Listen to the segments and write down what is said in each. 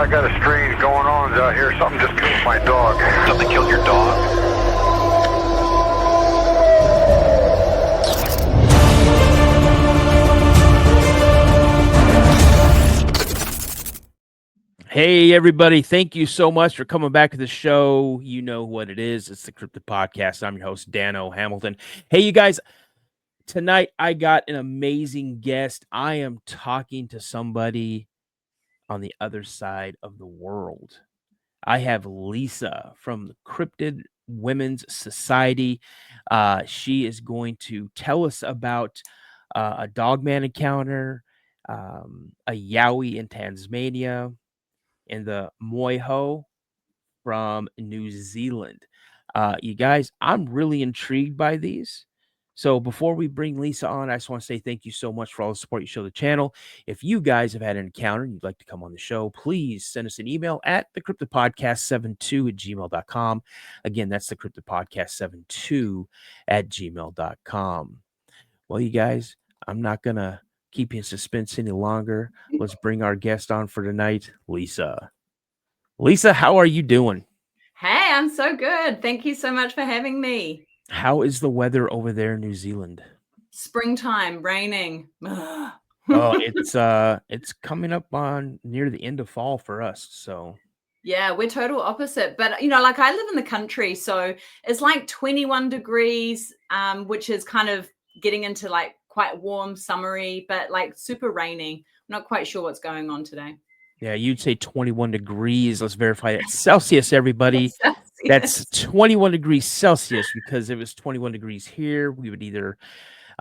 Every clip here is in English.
I got a strange going on out here. Something just killed my dog. Something killed your dog? Hey, everybody. Thank you so much for coming back to the show. You know what it is. It's the Cryptid Podcast. I'm your host, Dano Hamilton. Hey, you guys. Tonight, I got an amazing guest. I am talking to somebody on the other side of the world. I have Lisa from the Cryptid Women's Society. She is going to tell us about a dogman encounter, a yowie in Tasmania, and the Moiho from New Zealand. You guys, I'm really intrigued by these. So before we bring Lisa on, I just want to say thank you so much for all the support you show the channel. If you guys have had an encounter and you'd like to come on the show, please send us an email at thecryptidpodcast72@gmail.com. Again, that's thecryptidpodcast72@gmail.com. Well, you guys, I'm not going to keep you in suspense any longer. Let's bring our guest on for tonight, Lisa. Lisa, how are you doing? Hey, I'm so good. Thank you so much for having me. How is the weather over there in New Zealand? Springtime, raining. Oh, it's coming up on near the end of fall for us. So yeah, we're total opposite. But like I live in the country, so it's like 21 degrees, which is kind of getting into like quite warm, summery, but like super rainy. I'm not quite sure what's going on today. Yeah, you'd say 21 degrees. Let's verify that. Celsius, everybody. Celsius. That's 21 degrees Celsius, because if it was 21 degrees here, we would either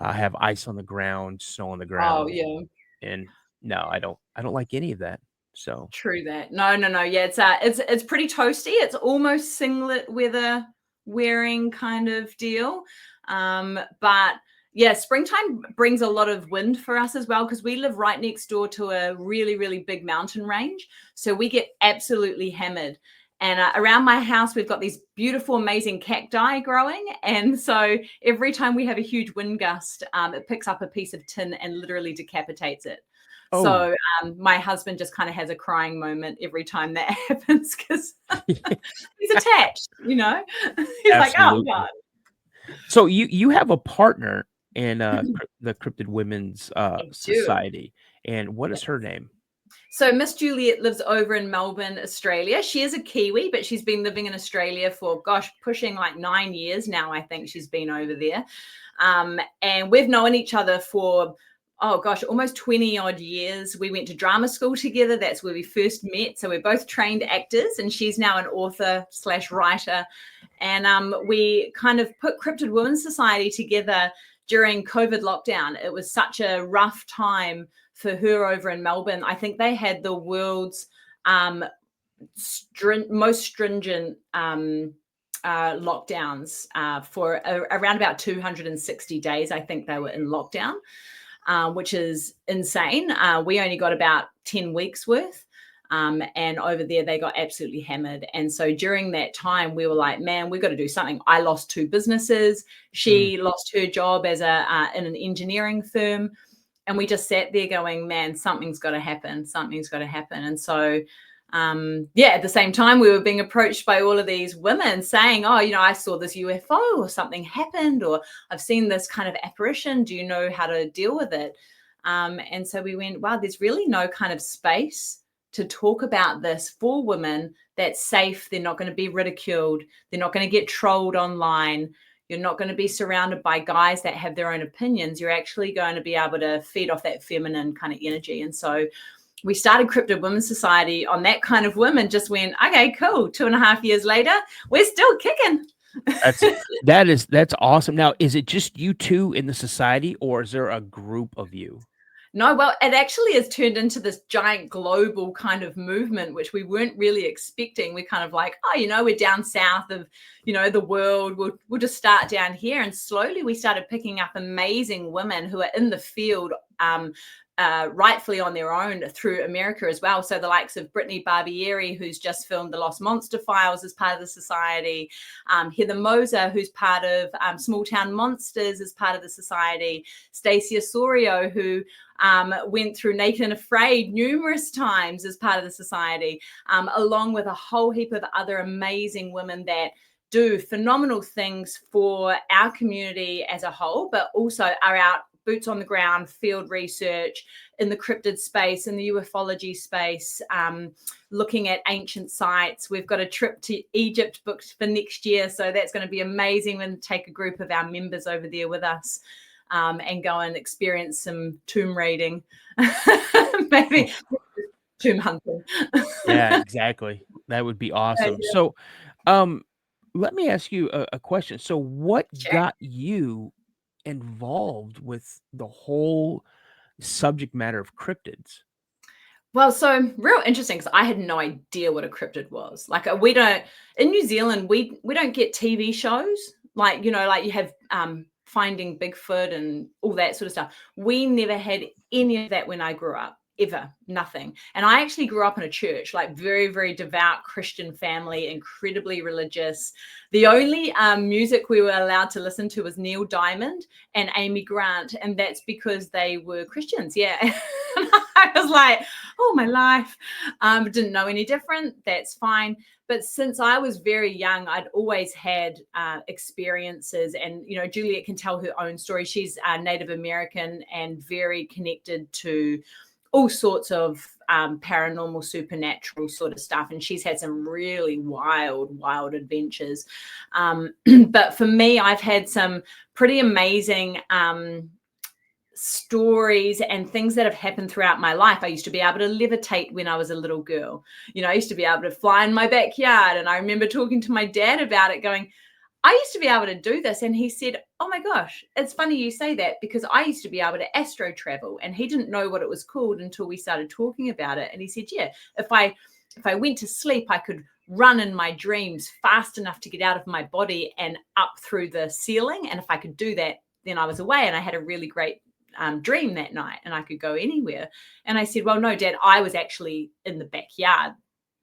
have ice on the ground, snow on the ground. Oh, yeah. And no, I don't like any of that. So true that. No. Yeah, it's pretty toasty. It's almost singlet weather wearing kind of deal. But yeah, springtime brings a lot of wind for us as well, because we live right next door to a really, really big mountain range. So we get absolutely hammered. And around my house, we've got these beautiful, amazing cacti growing. And so every time we have a huge wind gust, it picks up a piece of tin and literally decapitates it. Oh. So my husband just kind of has a crying moment every time that happens, because he's attached, He's like, oh, God. So you have a partner in the Cryptid Women's Society. And what is her name? So Miss Juliet lives over in Melbourne, Australia. She is a Kiwi, but she's been living in Australia for, pushing like 9 years now. I think she's been over there. And we've known each other for, almost 20 odd years. We went to drama school together. That's where we first met. So we're both trained actors, and she's now an author/writer. And we kind of put Cryptid Women's Society together during COVID lockdown. It was such a rough time for her over in Melbourne. I think they had the world's most stringent lockdowns for around about 260 days. I think they were in lockdown, which is insane. We only got about 10 weeks worth. And over there, they got absolutely hammered. And so during that time, we were like, man, we've got to do something. I lost 2 businesses. She lost her job as in an engineering firm. And we just sat there going, man, something's got to happen. Something's got to happen. And so, at the same time, we were being approached by all of these women saying, I saw this UFO, or something happened, or I've seen this kind of apparition. Do you know how to deal with it? And so we went, wow, there's really no kind of space to talk about this for women that's safe. They're not going to be ridiculed. They're not going to get trolled online. You're not going to be surrounded by guys that have their own opinions. You're actually going to be able to feed off that feminine kind of energy. And so we started Cryptid Women's Society on that kind of women. Just went, okay, cool. 2.5 years later, we're still kicking. That's awesome. Now, is it just you two in the society, or is there a group of you? No, well, it actually has turned into this giant global kind of movement, which we weren't really expecting. We're kind of like, we're down south of, the world. We'll just start down here. And slowly we started picking up amazing women who are in the field, rightfully on their own through America as well. So the likes of Brittany Barbieri, who's just filmed The Lost Monster Files as part of the society, Heather Moser, who's part of Small Town Monsters as part of the society, Stacey Osorio, who went through Naked and Afraid numerous times as part of the society, along with a whole heap of other amazing women that do phenomenal things for our community as a whole, but also are out boots on the ground, field research in the cryptid space, in the ufology space, looking at ancient sites. We've got a trip to Egypt booked for next year, so that's going to be amazing. We're going to take a group of our members over there with us and go and experience some tomb raiding, maybe tomb hunting. Yeah, exactly. That would be awesome. Yeah. So, let me ask you a question. So, what got you involved with the whole subject matter of cryptids? Well, so real interesting, because I had no idea what a cryptid was. Like we don't in New Zealand, we don't get TV shows like, you know, like you have Finding Bigfoot and all that sort of stuff. We never had any of that when I grew up. Ever, nothing. And I actually grew up in a church, like very, very devout Christian family, incredibly religious. The only music we were allowed to listen to was Neil Diamond and Amy Grant, and that's because they were Christians. Yeah. I was like, oh, my life. Didn't know any different. That's fine. But since I was very young, I'd always had experiences. And, you know, Juliet can tell her own story. She's Native American and very connected to all sorts of paranormal, supernatural sort of stuff. And she's had some really wild adventures. But for me, I've had some pretty amazing stories and things that have happened throughout my life. I used to be able to levitate when I was a little girl. You know, I used to be able to fly in my backyard. And I remember talking to my dad about it, going, I used to be able to do this. And he said, oh my gosh, it's funny you say that, because I used to be able to astro travel. And he didn't know what it was called until we started talking about it. And he said, yeah, if I went to sleep, I could run in my dreams fast enough to get out of my body and up through the ceiling. And if I could do that, then I was away. And I had a really great dream that night and I could go anywhere. And I said, well, no, Dad, I was actually in the backyard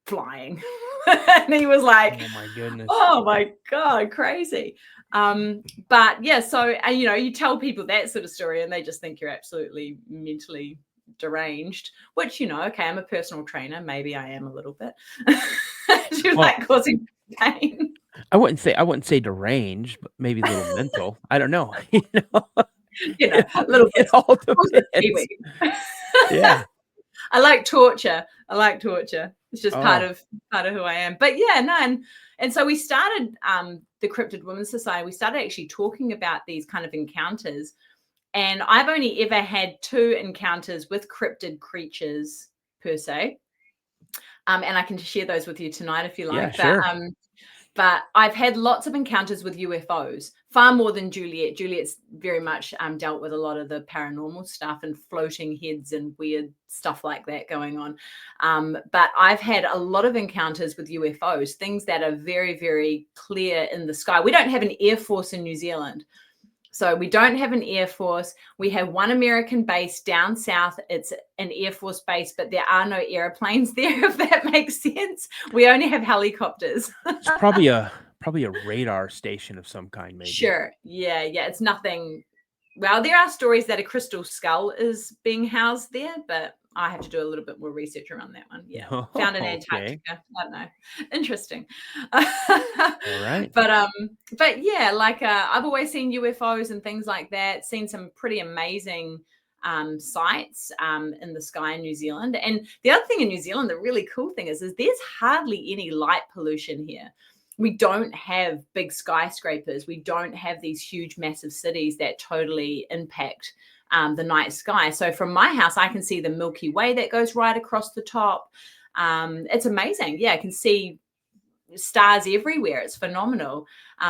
flying. And he was like, oh my goodness, oh my God, crazy. But yeah, so you know, you tell people that sort of story and they just think you're absolutely mentally deranged, which, you know, okay, I'm a personal trainer, maybe I am a little bit. She's like causing pain. I wouldn't say deranged, but maybe a little mental. I don't know. You know, a little bit. It all depends. Yeah. I like torture. It's just part of who I am. But yeah, no, and so we started the Cryptid Women's Society. We started actually talking about these kind of encounters. And I've only ever had 2 encounters with cryptid creatures per se. And I can share those with you tonight if you like. Yeah, sure. But I've had lots of encounters with UFOs, far more than Juliet. Juliet's very much dealt with a lot of the paranormal stuff and floating heads and weird stuff like that going on. But I've had a lot of encounters with UFOs, things that are very, very clear in the sky. We don't have an Air Force in New Zealand. So we don't have an Air Force. We have one American base down south. It's an Air Force base, but there are no airplanes there, if that makes sense. We only have helicopters. It's probably a radar station of some kind, maybe. Sure. Yeah. It's nothing. Well, there are stories that a crystal skull is being housed there, but I have to do a little bit more research around that one. Yeah. Found in Antarctica. I don't know. Interesting. All right. But yeah, like I've always seen UFOs and things like that, seen some pretty amazing sights in the sky in New Zealand. And the other thing in New Zealand, the really cool thing is there's hardly any light pollution here. We don't have big skyscrapers. We don't have these huge, massive cities that totally impact the night sky. So from my house, I can see the Milky Way that goes right across the top. It's amazing. Yeah, I can see stars everywhere. It's phenomenal.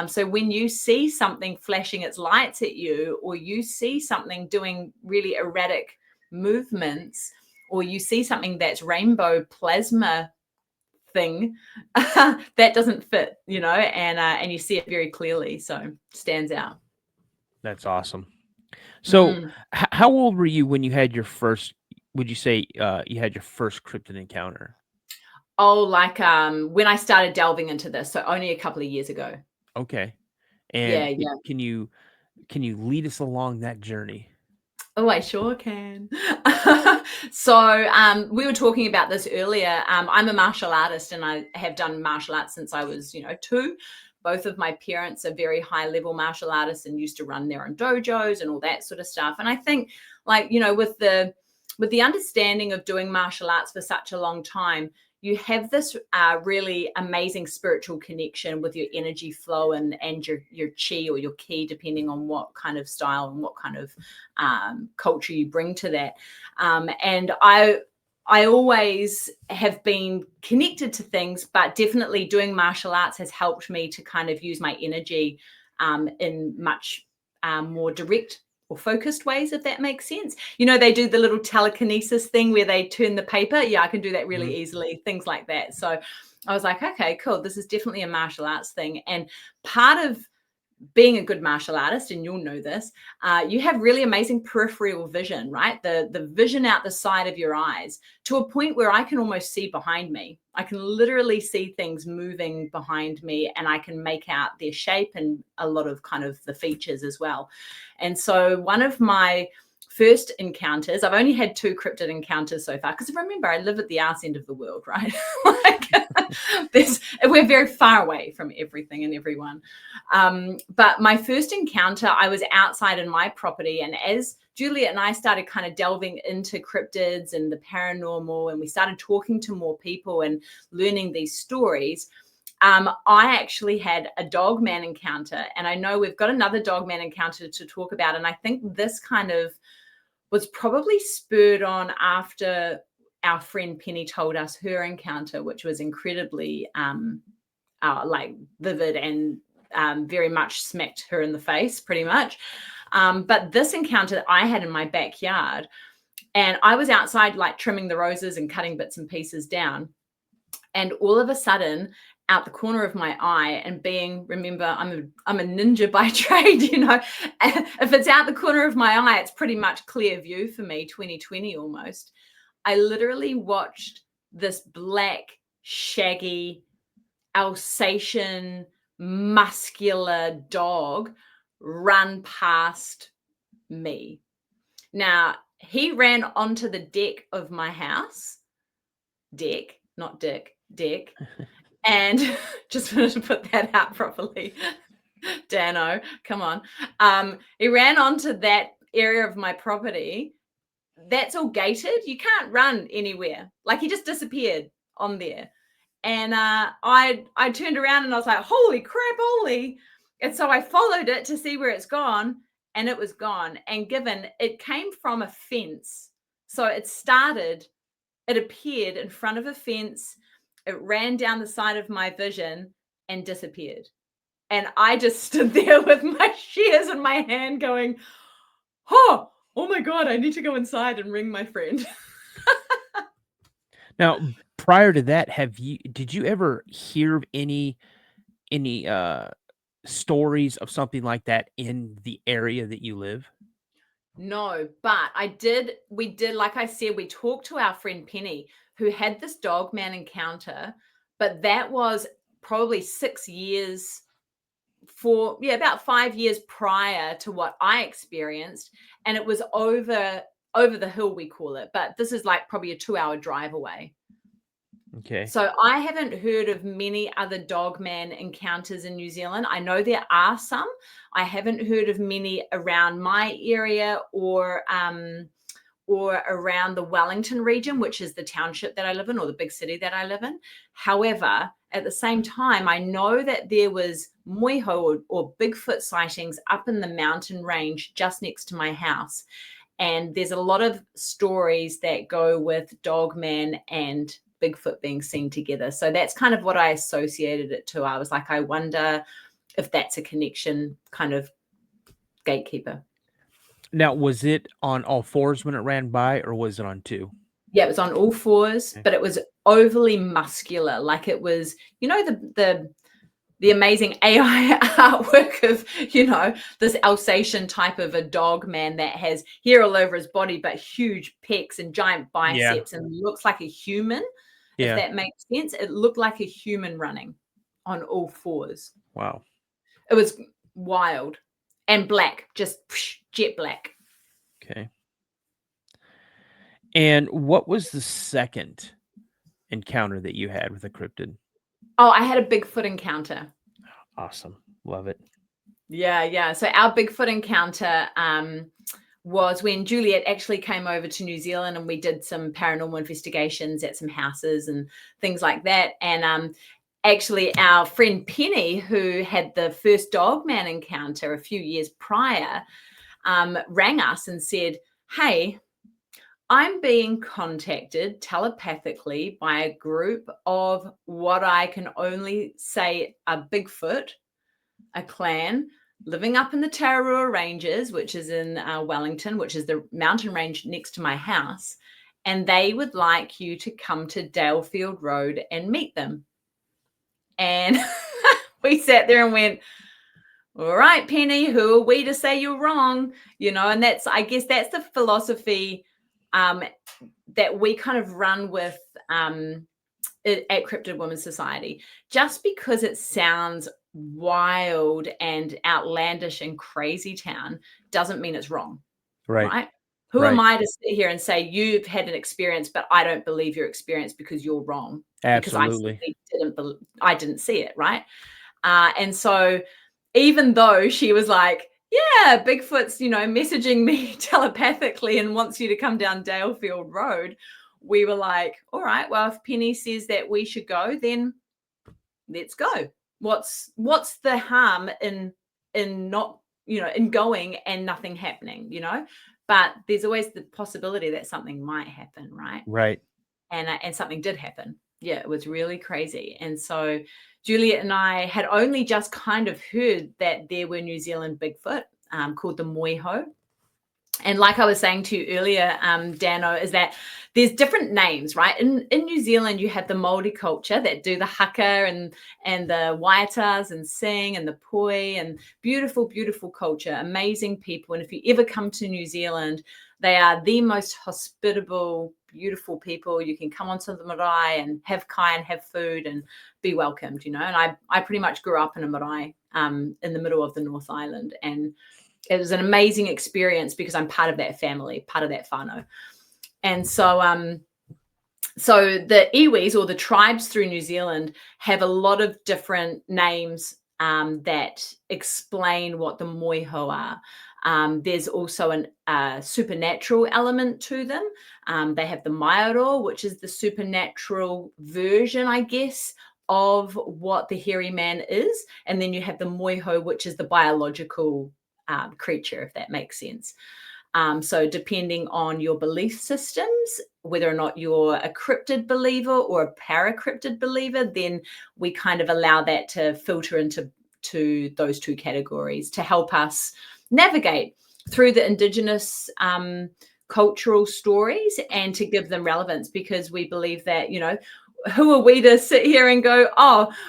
So when you see something flashing its lights at you, or you see something doing really erratic movements, or you see something that's rainbow plasma thing, that doesn't fit, you know, and you see it very clearly. So stands out. That's awesome. So, Mm. how old were you when you had your first? Would you say you had your first cryptid encounter? Oh, like when I started delving into this, so only a couple of years ago. Okay, Yeah, and yeah. can you lead us along that journey? Oh, I sure can. So we were talking about this earlier. I'm a martial artist, and I have done martial arts since I was, 2. Both of my parents are very high level martial artists and used to run their own dojos and all that sort of stuff. And I think, like, with the understanding of doing martial arts for such a long time, you have this really amazing spiritual connection with your energy flow and your chi or your ki, depending on what kind of style and what kind of culture you bring to that. And I always have been connected to things, but definitely doing martial arts has helped me to kind of use my energy in much more direct or focused ways, if that makes sense. They do the little telekinesis thing where they turn the paper. Yeah, I can do that really easily, things like that. So I was like, okay, cool. This is definitely a martial arts thing. And part of being a good martial artist, and you'll know this, you have really amazing peripheral vision, right? The vision out the side of your eyes, to a point where I can almost see behind me. I can literally see things moving behind me, and I can make out their shape and a lot of kind of the features as well. And so one of my first encounters, I've only had 2 cryptid encounters so far, because remember, I live at the arse end of the world, right? We're very far away from everything and everyone. But my first encounter, I was outside in my property, and as Juliet and I started kind of delving into cryptids and the paranormal, and we started talking to more people and learning these stories, I actually had a dogman encounter, and I know we've got another dogman encounter to talk about. And I think this kind of was probably spurred on after our friend Penny told us her encounter, which was incredibly like vivid and very much smacked her in the face, pretty much. But this encounter that I had in my backyard, and I was outside like trimming the roses and cutting bits and pieces down. And all of a sudden, out the corner of my eye, and remember, I'm a ninja by trade, if it's out the corner of my eye, it's pretty much clear view for me, 20/20 almost. I literally watched this black, shaggy, Alsatian, muscular dog run past me. Now, he ran onto the deck of my house. Deck, not dick, deck. And just wanted to put that out properly. Dano, come on. He ran onto that area of my property. That's all gated. You can't run anywhere. Like, he just disappeared on there. And I turned around and I was like, holy crap, holy. And so I followed it to see where it's gone, and it was gone. And given it came from a fence. So it appeared in front of a fence. It ran down the side of my vision and disappeared. And I just stood there with my shears in my hand going, oh my God, I need to go inside and ring my friend. Now, prior to that, did you ever hear of any stories of something like that in the area that you live? No, but we did, like I said, we talked to our friend Penny, who had this dogman encounter, but that was probably 6 years about 5 years prior to what I experienced. And it was over the hill, we call it, but this is like probably a 2-hour drive away. Okay. So I haven't heard of many other dogman encounters in New Zealand. I know there are some. I haven't heard of many around my area or around the Wellington region, which is the township that I live in, or the big city that I live in. However, at the same time, I know that there was moiho or Bigfoot sightings up in the mountain range just next to my house. And there's a lot of stories that go with dogman and Bigfoot being seen together. So that's kind of what I associated it to. I was like, I wonder if that's a connection, kind of gatekeeper. Now, was it on all fours when it ran by, or was it on 2? Yeah, it was on all fours, Okay. but it was overly muscular. Like, it was, the the amazing AI artwork of, this Alsatian type of a dog man that has hair all over his body, but huge pecs and giant biceps and looks like a human, if that makes sense. It looked like a human running on all fours. Wow. It was wild and black, just jet black. Okay. And what was the second encounter that you had with a cryptid? Oh, I had a Bigfoot encounter. Awesome. Love it. Yeah. So our Bigfoot encounter was when Juliet actually came over to New Zealand, and we did some paranormal investigations at some houses and things like that. And actually our friend Penny, who had the first dogman encounter a few years prior, rang us and said, hey, I'm being contacted telepathically by a group of what I can only say are Bigfoot, a clan living up in the Tararua Ranges, which is in Wellington, which is the mountain range next to my house. And they would like you to come to Dalefield Road and meet them. And we sat there and went, all right, Penny, who are we to say you're wrong? And I guess that's the philosophy that we kind of run with at Cryptid Women's Society. Just because it sounds wild and outlandish and crazy town doesn't mean it's wrong. Right? Who am I to sit here and say you've had an experience, but I don't believe your experience because you're wrong? Absolutely. Because I didn't see it, right? And so even though she was like, yeah, Bigfoot's, messaging me telepathically and wants you to come down Dalefield Road, we were like, all right, well, if Penny says that we should go, then let's go. What's the harm in not, in going and nothing happening, But there's always the possibility that something might happen, right? Right. And something did happen. Yeah, it was really crazy. And so Juliet and I had only just kind of heard that there were New Zealand Bigfoot called the moiho. And like I was saying to you earlier, Dano, is that there's different names, right? In New Zealand, you have the Māori culture that do the haka and the waiatas and sing and the poi and beautiful, beautiful culture, amazing people. And if you ever come to New Zealand, they are the most hospitable, beautiful people. You can come onto the marae and have kai and have food and be welcomed, And I pretty much grew up in a marae in the middle of the North Island. And it was an amazing experience because I'm part of that family, part of that whānau. And so so the iwis, or the tribes through New Zealand, have a lot of different names that explain what the moiho are. There's also a supernatural element to them. They have the maiaro, which is the supernatural version, I guess, of what the hairy man is. And then you have the moiho, which is the biological creature, if that makes sense. So depending on your belief systems, whether or not you're a cryptid believer or a paracryptid believer, then we kind of allow that to filter into those two categories to help us navigate through the Indigenous cultural stories and to give them relevance, because we believe that, who are we to sit here and go,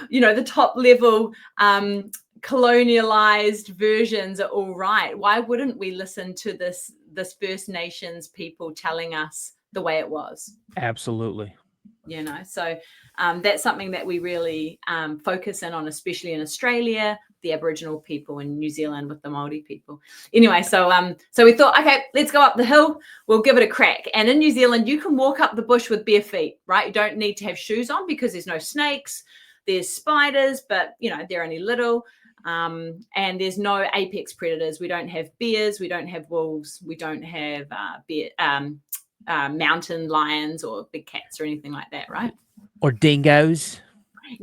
the top level colonialized versions are all right. Why wouldn't we listen to this First Nations people telling us the way it was? Absolutely. So that's something that we really focus in on, especially in Australia, the Aboriginal people, in New Zealand with the Māori people. Anyway, so we thought, okay, let's go up the hill. We'll give it a crack. And in New Zealand, you can walk up the bush with bare feet, right? You don't need to have shoes on because there's no snakes. There's spiders, but they're only little. And there's no apex predators. We don't have bears. We don't have wolves. We don't have mountain lions or big cats or anything like that, right? Or dingoes.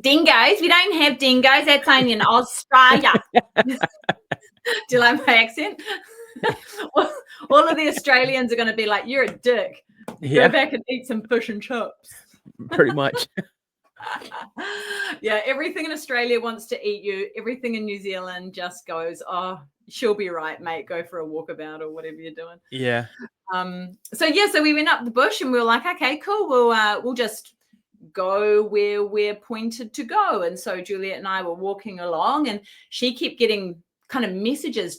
Dingoes. We don't have dingoes. That's only in Australia. Do you like my accent? All of the Australians are going to be like, you're a dick. Yeah. Go back and eat some fish and chips. Pretty much. Yeah, everything in Australia wants to eat you. Everything in New Zealand just goes, oh, she'll be right, mate. Go for a walkabout or whatever you're doing. Yeah. So we went up the bush and we were like, okay, cool. We'll just go where we're pointed to go. And so Juliet and I were walking along, and she kept getting kind of messages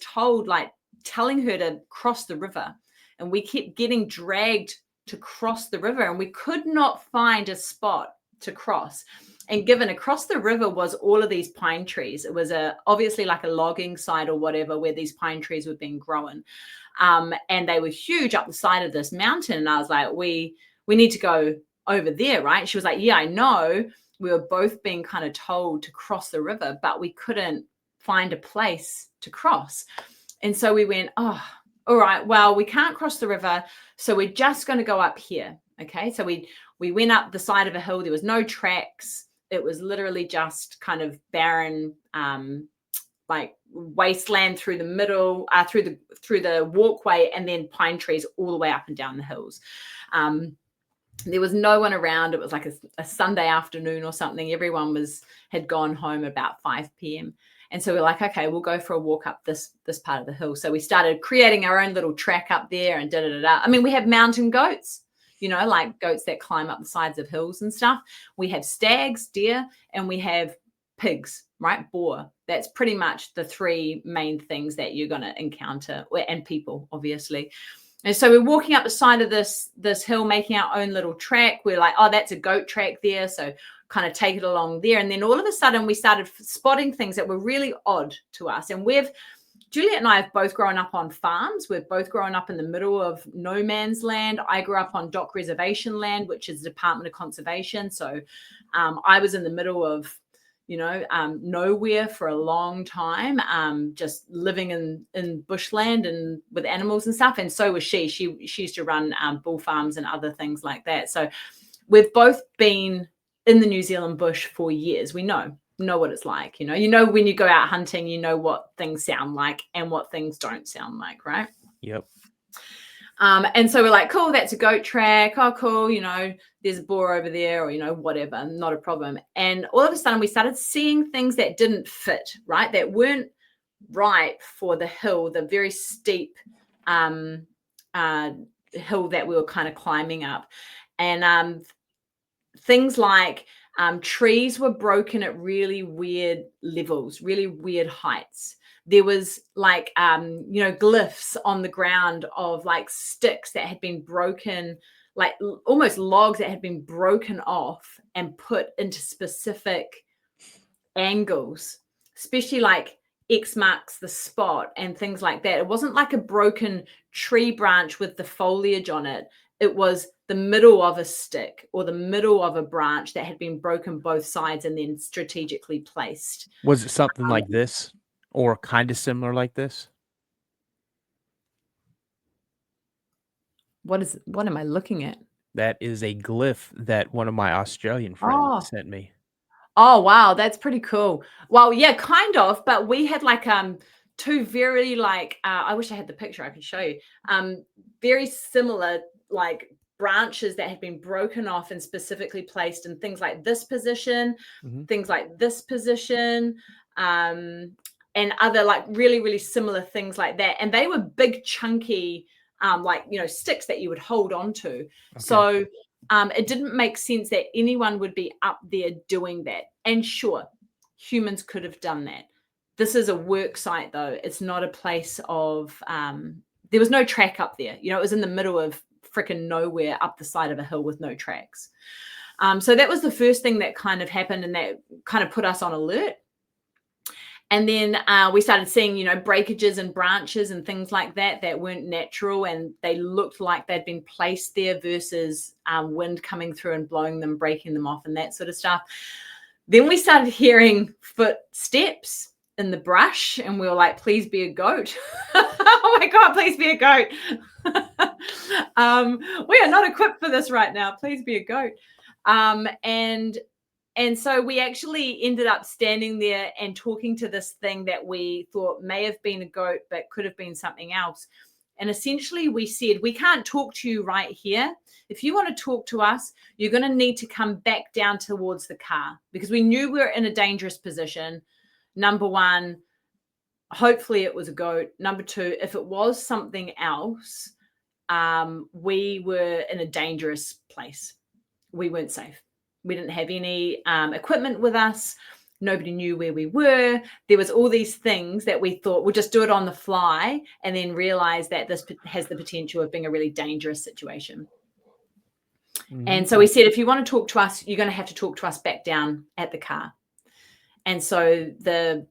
telling her to cross the river. And we kept getting dragged to cross the river, and we could not find a spot to cross. And given across the river was all of these pine trees. It was obviously like a logging site or whatever where these pine trees were being grown. And they were huge up the side of this mountain. And I was like, we need to go over there, right? She was like, yeah, I know. We were both being kind of told to cross the river, but we couldn't find a place to cross. And so we went, oh, all right, well, we can't cross the river, so we're just going to go up here. Okay, so we went up the side of a hill. There was no tracks. It was literally just kind of barren, like wasteland through the middle, through the walkway, and then pine trees all the way up and down the hills. There was no one around. It was like a Sunday afternoon or something. Everyone had gone home about 5 p.m. And so we're like, okay, we'll go for a walk up this part of the hill. So we started creating our own little track up there and da-da-da-da. I mean, we have mountain goats, like goats that climb up the sides of hills and stuff. We have stags, deer, and we have pigs, right? Boar. That's pretty much the three main things that you're going to encounter, and people, obviously. And so we're walking up the side of this hill, making our own little track. We're like, oh, that's a goat track there. So kind of take it along there. And then all of a sudden we started spotting things that were really odd to us. And Juliet and I have both grown up on farms. We've both grown up in the middle of no man's land. I grew up on Dock Reservation land, which is the Department of Conservation. So I was in the middle of, nowhere for a long time, just living in bushland and with animals and stuff. And so was she. She used to run bull farms and other things like that. So we've both been in the New Zealand bush for years. We know what it's like. When you go out hunting, you know what things sound like and what things don't sound like, right? Yep. And so we're like, cool, that's a goat track. Oh, cool. There's a boar over there, or, whatever, not a problem. And all of a sudden we started seeing things that didn't fit, right? That weren't right for the hill, the very steep hill that we were kind of climbing up. And things like trees were broken at really weird levels, really weird heights. There was like, glyphs on the ground of like sticks that had been broken, like almost logs that had been broken off and put into specific angles, especially like X marks the spot and things like that. It wasn't like a broken tree branch with the foliage on it. It was the middle of a stick or the middle of a branch that had been broken both sides and then strategically placed. Was it something like this or kind of similar like this? What am I looking at? That is a glyph that one of my Australian friends sent me. Oh, wow. That's pretty cool. Well, yeah, kind of. But we had like two very like, I wish I had the picture I could show you. Very similar like branches that had been broken off and specifically placed in things like this position, things like this position, and other like really, really similar things like that. And they were big, chunky, sticks that you would hold on to. Okay. So it didn't make sense that anyone would be up there doing that. And sure, humans could have done that. This is a work site, though. It's not a place of, there was no track up there. It was in the middle of freaking nowhere up the side of a hill with no tracks. So that was the first thing that kind of happened, and that kind of put us on alert. And then we started seeing, breakages and branches and things like that weren't natural, and they looked like they'd been placed there versus wind coming through and blowing them, breaking them off and that sort of stuff. Then we started hearing footsteps in the brush, and we were like, please be a goat. Oh my God, please be a goat. We are not equipped for this right now. Please be a goat. And so we actually ended up standing there and talking to this thing that we thought may have been a goat, but could have been something else. And essentially we said, we can't talk to you right here. If you want to talk to us, you're going to need to come back down towards the car, because we knew we were in a dangerous position. Number one, hopefully it was a goat. Number two, if it was something else, we were in a dangerous place. We weren't safe. We didn't have any equipment with us. Nobody knew where we were. There was all these things that we thought we'll just do it on the fly, and then realize that this has the potential of being a really dangerous situation. And so we said, if you want to talk to us, you're going to have to talk to us back down at the car. And so the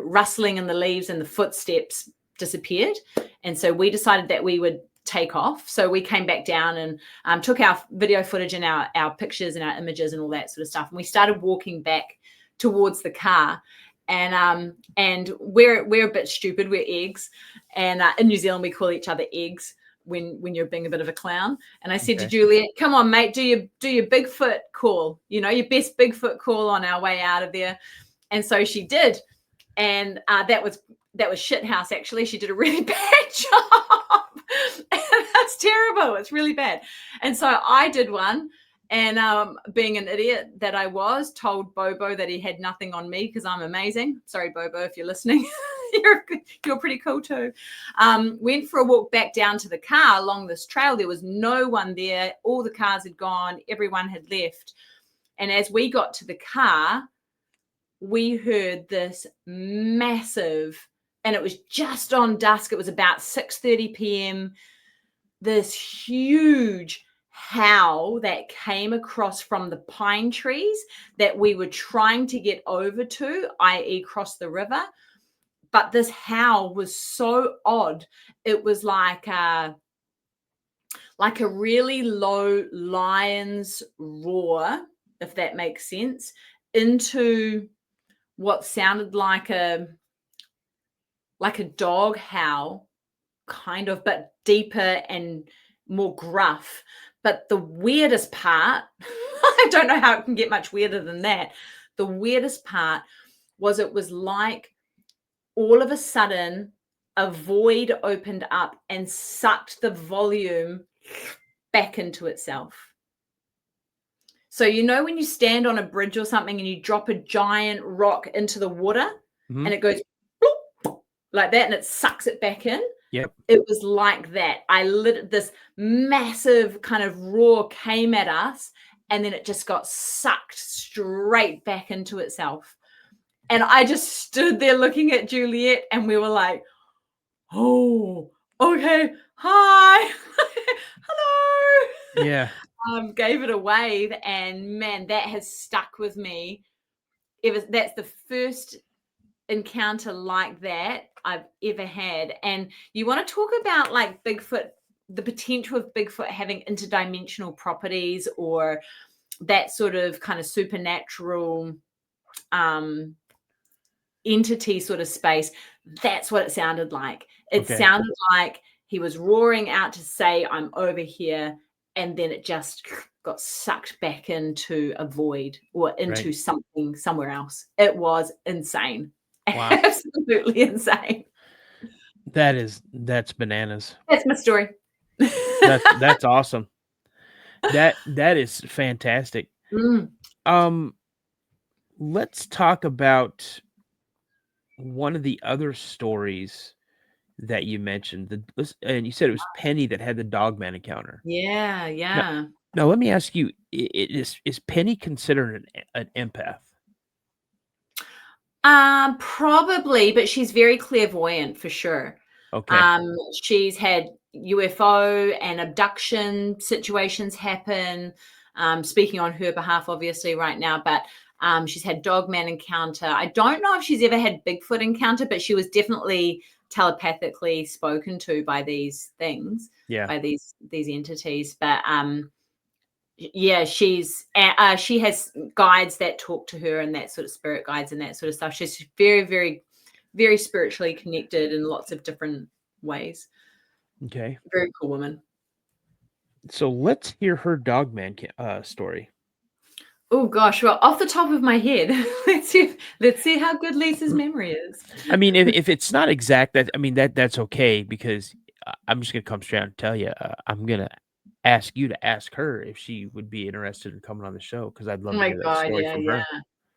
rustling in the leaves and the footsteps disappeared. And so we decided that we would take off. So we came back down and took our video footage and our pictures and our images and all that sort of stuff. And we started walking back towards the car. And we're a bit stupid. We're eggs. And in New Zealand, we call each other eggs when you're being a bit of a clown. And I said to Juliet, come on, mate, do your Bigfoot call, your best Bigfoot call on our way out of there. And so she did. And that was shithouse, actually. She did a really bad job. That's terrible. It's really bad. And so I did one. And being an idiot that I was, told Bobo that he had nothing on me because I'm amazing. Sorry, Bobo, if you're listening. You're pretty cool too. Went for a walk back down to the car along this trail. There was no one there. All the cars had gone. Everyone had left. And as we got to the car, we heard this massive, and it was just on dusk. It was about 6:30 p.m. This huge howl that came across from the pine trees that we were trying to get over to, i.e. cross the river. But this howl was so odd. It was like a really low lion's roar, if that makes sense, into what sounded like a dog howl, kind of, but deeper and more gruff. But the weirdest part, I don't know how it can get much weirder than that. The weirdest part was it was like all of a sudden a void opened up and sucked the volume back into itself. So when you stand on a bridge or something and you drop a giant rock into the water and it goes bloop, like that, and it sucks it back in? Yep. It was like that. This massive kind of roar came at us, and then it just got sucked straight back into itself. And I just stood there looking at Juliet, and we were like, oh, okay, hi, hello. Yeah. Gave it a wave, and man, that has stuck with me. That's the first encounter like that I've ever had. And you want to talk about like Bigfoot, the potential of Bigfoot having interdimensional properties or that sort of kind of supernatural entity sort of space. That's what it sounded like. It sounded like he was roaring out to say, I'm over here. And then it just got sucked back into a void or into something somewhere else. It was insane. Wow. Absolutely insane. That's bananas. That's my story. That's awesome. That is fantastic. Let's talk about one of the other stories that you mentioned. And you said it was Penny that had the Dogman encounter. Yeah. Now let me ask you: is Penny considered an empath? Probably, but she's very clairvoyant for sure. Okay. She's had UFO and abduction situations happen. Speaking on her behalf, obviously, right now, but she's had Dogman encounter. I don't know if she's ever had Bigfoot encounter, but she was definitely telepathically spoken to by these things, by these entities. But she has guides that talk to her and that sort of spirit guides and that sort of stuff. She's very, very, very spiritually connected in lots of different ways. Okay. Very cool woman. So let's hear her Dogman story. Oh gosh, well, off the top of my head, let's see how good Lisa's memory is. I mean, if it's not exact, that's okay, because I'm just gonna come straight out and tell you, I'm gonna ask you to ask her if she would be interested in coming on the show, because I'd love to hear that story from her.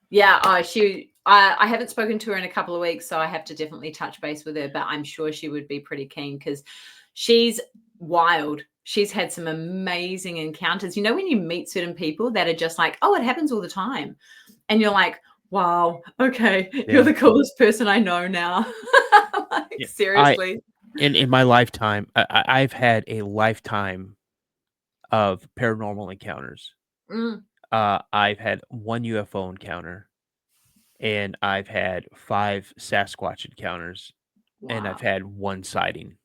Yeah. I haven't spoken to her in a couple of weeks, so I have to definitely touch base with her, but I'm sure she would be pretty keen because she's wild. she's had some amazing encounters. You know, when you meet certain people that are just like, oh, it happens all the time. And you're like, wow, okay, you're the coolest person I know now. Like, seriously. In my lifetime, I've had a lifetime of paranormal encounters. Mm, I've had one UFO encounter, and I've had 5 Sasquatch encounters, and I've wow. had 1 sighting.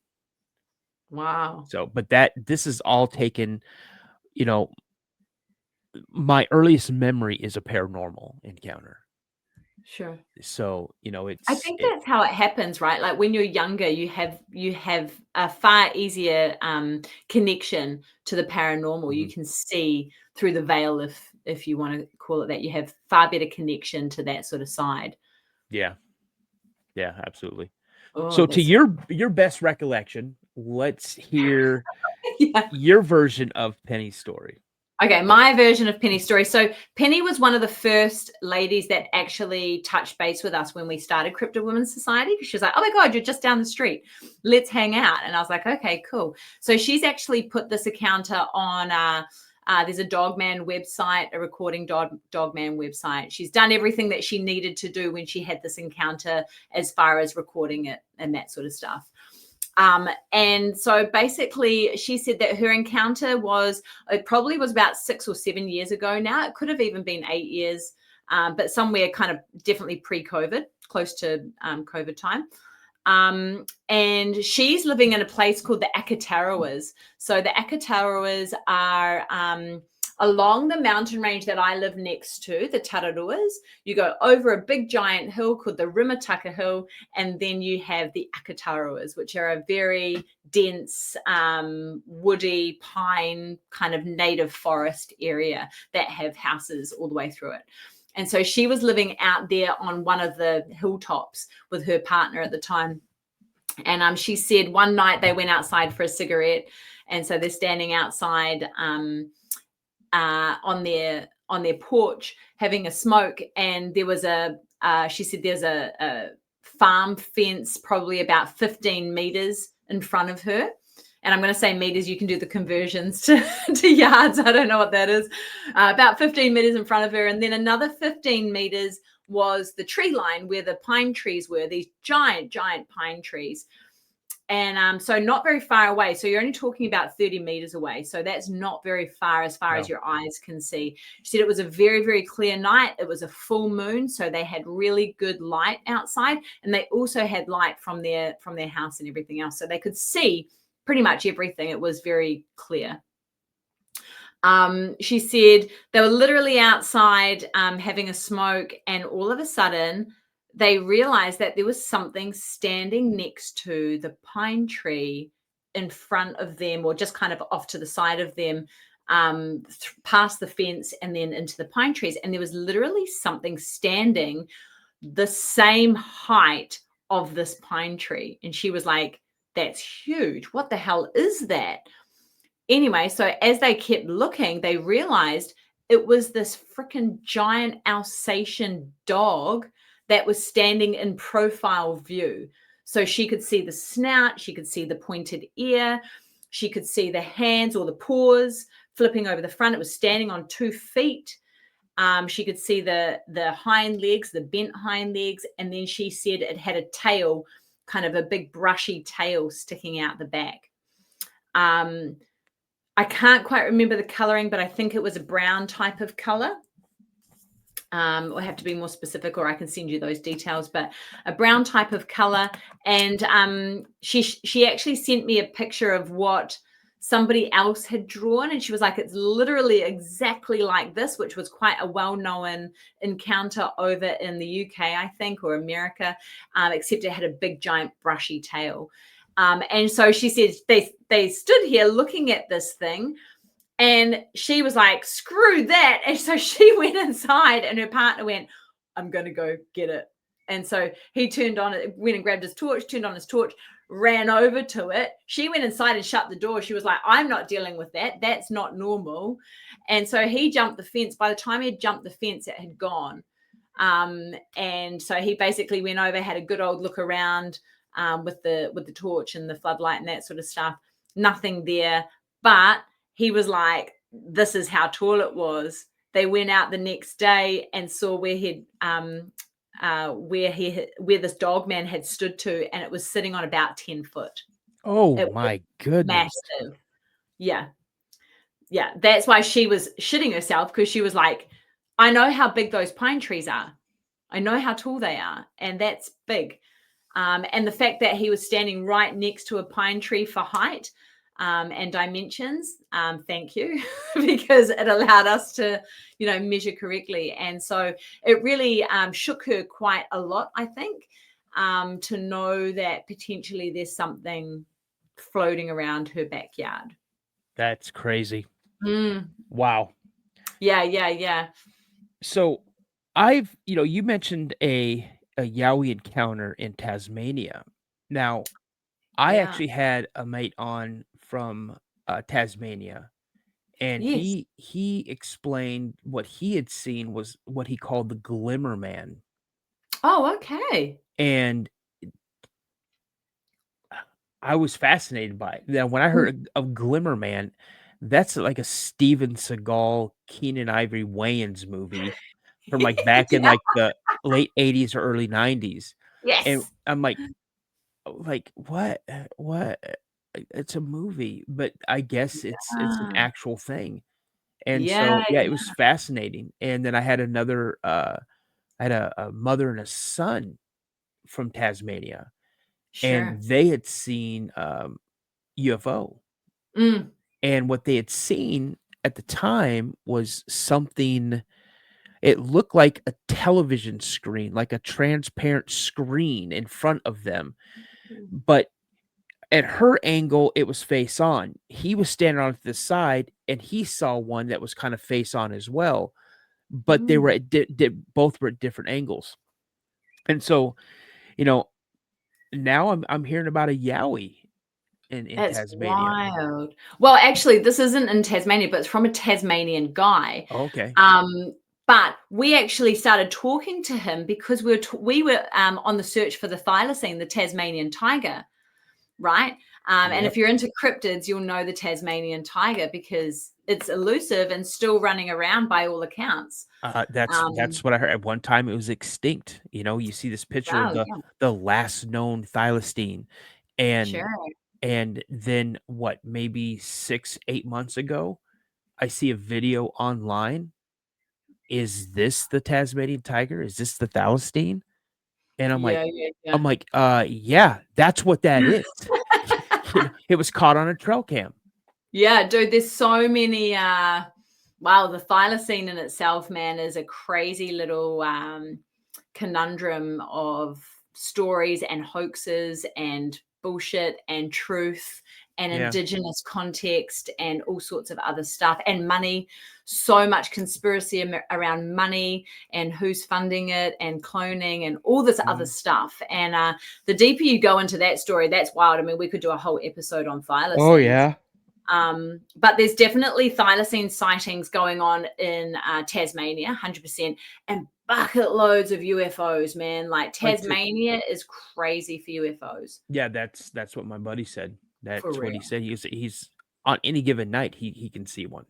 Wow. So, but this is all taken, you know, my earliest memory is a paranormal encounter. Sure. So, I think that's how it happens, right? Like when you're younger, you have a far easier connection to the paranormal. You Mhm. can see through the veil, if you want to call it that. You have far better connection to that sort of side. Yeah. Yeah, absolutely. Oh, So to that's your best recollection, let's hear yeah. your version of Penny's story. Okay, my version of Penny's story. So Penny was one of the first ladies that actually touched base with us when we started Cryptid Women's Society. She was like, oh my God, you're just down the street. Let's hang out. And I was like, okay, cool. So she's actually put this encounter on there's a Dogman website, a recording Dogman website. She's done everything that she needed to do when she had this encounter as far as recording it and that sort of stuff. And so basically she said that her encounter it probably was about 6 or 7 years ago now. It could have even been 8 years, but somewhere kind of definitely pre-COVID, close to COVID time. And she's living in a place called the Akatarawas. So the Akatarawas are along the mountain range that I live next to, the Tararuas. You go over a big giant hill called the Rimataka Hill, and then you have the Akatarawas, which are a very dense, woody pine kind of native forest area that have houses all the way through it. And so she was living out there on one of the hilltops with her partner at the time. And she said one night they went outside for a cigarette. And so they're standing outside on their porch having a smoke. And there was she said there's a farm fence probably about 15 meters in front of her. And I'm going to say meters, you can do the conversions to yards. I don't know what that is. About 15 meters in front of her. And then another 15 meters was the tree line where the pine trees were, these giant, giant pine trees. And so not very far away. So you're only talking about 30 meters away. So that's not very far as your eyes can see. She said it was a very, very clear night. It was a full moon. So they had really good light outside. And they also had light from their house and everything else. So they could see pretty much everything. It was very clear. She said they were literally outside having a smoke, and all of a sudden they realized that there was something standing next to the pine tree in front of them, or just kind of off to the side of them, past the fence and then into the pine trees. And there was literally something standing the same height of this pine tree. And she was like, that's huge. What the hell is that? Anyway, so as they kept looking, they realized it was this freaking giant Alsatian dog that was standing in profile view. So she could see the snout, she could see the pointed ear, she could see the hands or the paws flipping over the front. It was standing on 2 feet. She could see the hind legs, the bent hind legs, and then she said it had a tail, kind of a big brushy tail sticking out the back. I can't quite remember the coloring, but I think it was a brown type of color. We'll have to be more specific, or I can send you those details, but a brown type of color. And she actually sent me a picture of what somebody else had drawn, and she was like, it's literally exactly like this, which was quite a well-known encounter over in the UK, I think, or America, except it had a big giant brushy tail. And so she said they stood here looking at this thing, and she was like, screw that. And so she went inside, and her partner went, I'm going to go get it. And so he went and grabbed his torch, turned on his torch, ran over to it. She went inside and shut the door. She was like, I'm not dealing with that. That's not normal. And so he jumped the fence. By the time he had jumped the fence, it had gone. And so he basically went over, had a good old look around with the torch and the floodlight and that sort of stuff. Nothing there. But he was like, this is how tall it was. They went out the next day and saw where this dog man had stood to, and it was sitting on about 10 foot. Oh It was my goodness. massive. Yeah. Yeah. That's why she was shitting herself, because she was like, I know how big those pine trees are. I know how tall they are. And that's big. And the fact that he was standing right next to a pine tree for height and dimensions, thank you, because it allowed us to, measure correctly. And so it really shook her quite a lot, I think, to know that potentially there's something floating around her backyard. That's crazy. Mm. Wow. Yeah. So you mentioned a Yowie encounter in Tasmania. Now, I actually had a mate on from Tasmania, and Yes. he explained what he had seen was what he called the Glimmer Man. Oh, okay. And I was fascinated by it. Now, when I heard of Glimmer Man, that's like a Steven Seagal, Keenan Ivory Wayans movie from like back in like the late 80s or early 90s. And Yes. I'm like what? It's a movie, but I guess it's an actual thing. And so, Yeah. it was fascinating. And then I had another, I had a mother and a son from Tasmania, Sure. and they had seen UFO. Mm. And what they had seen at the time was something. It looked like a television screen, like a transparent screen in front of them, but at her angle, it was face on. He was standing on the side, and he saw one that was kind of face on as well, but they were at both were at different angles. And so, you know, now I'm hearing about a Yowie in That's Tasmania. wild. Well, actually, this isn't in Tasmania, but it's from a Tasmanian guy. Okay. But we actually started talking to him because we were on the search for the thylacine, the Tasmanian tiger, right? And if you're into cryptids, you'll know the Tasmanian tiger because it's elusive and still running around by all accounts. That's what I heard. At one time, it was extinct. You see this picture of the last known thylacine, and Sure. and then maybe 6-8 months ago, I see a video online. Is this the Tasmanian tiger? Is this the thylacine? And I'm like, yeah, that's what that is. It was caught on a trail cam. Yeah, dude, there's so many the thylacine in itself, man, is a crazy little conundrum of stories and hoaxes and bullshit and truth and indigenous context and all sorts of other stuff and money. So much conspiracy around money and who's funding it and cloning and all this other stuff. And the deeper you go into that story, that's wild. I mean, we could do a whole episode on thylacine. Oh yeah. But there's definitely thylacine sightings going on in Tasmania, 100%, and bucket loads of UFOs, man. Like Tasmania is crazy for UFOs. Yeah, that's what my buddy said. That's what he said. He's on any given night he can see one.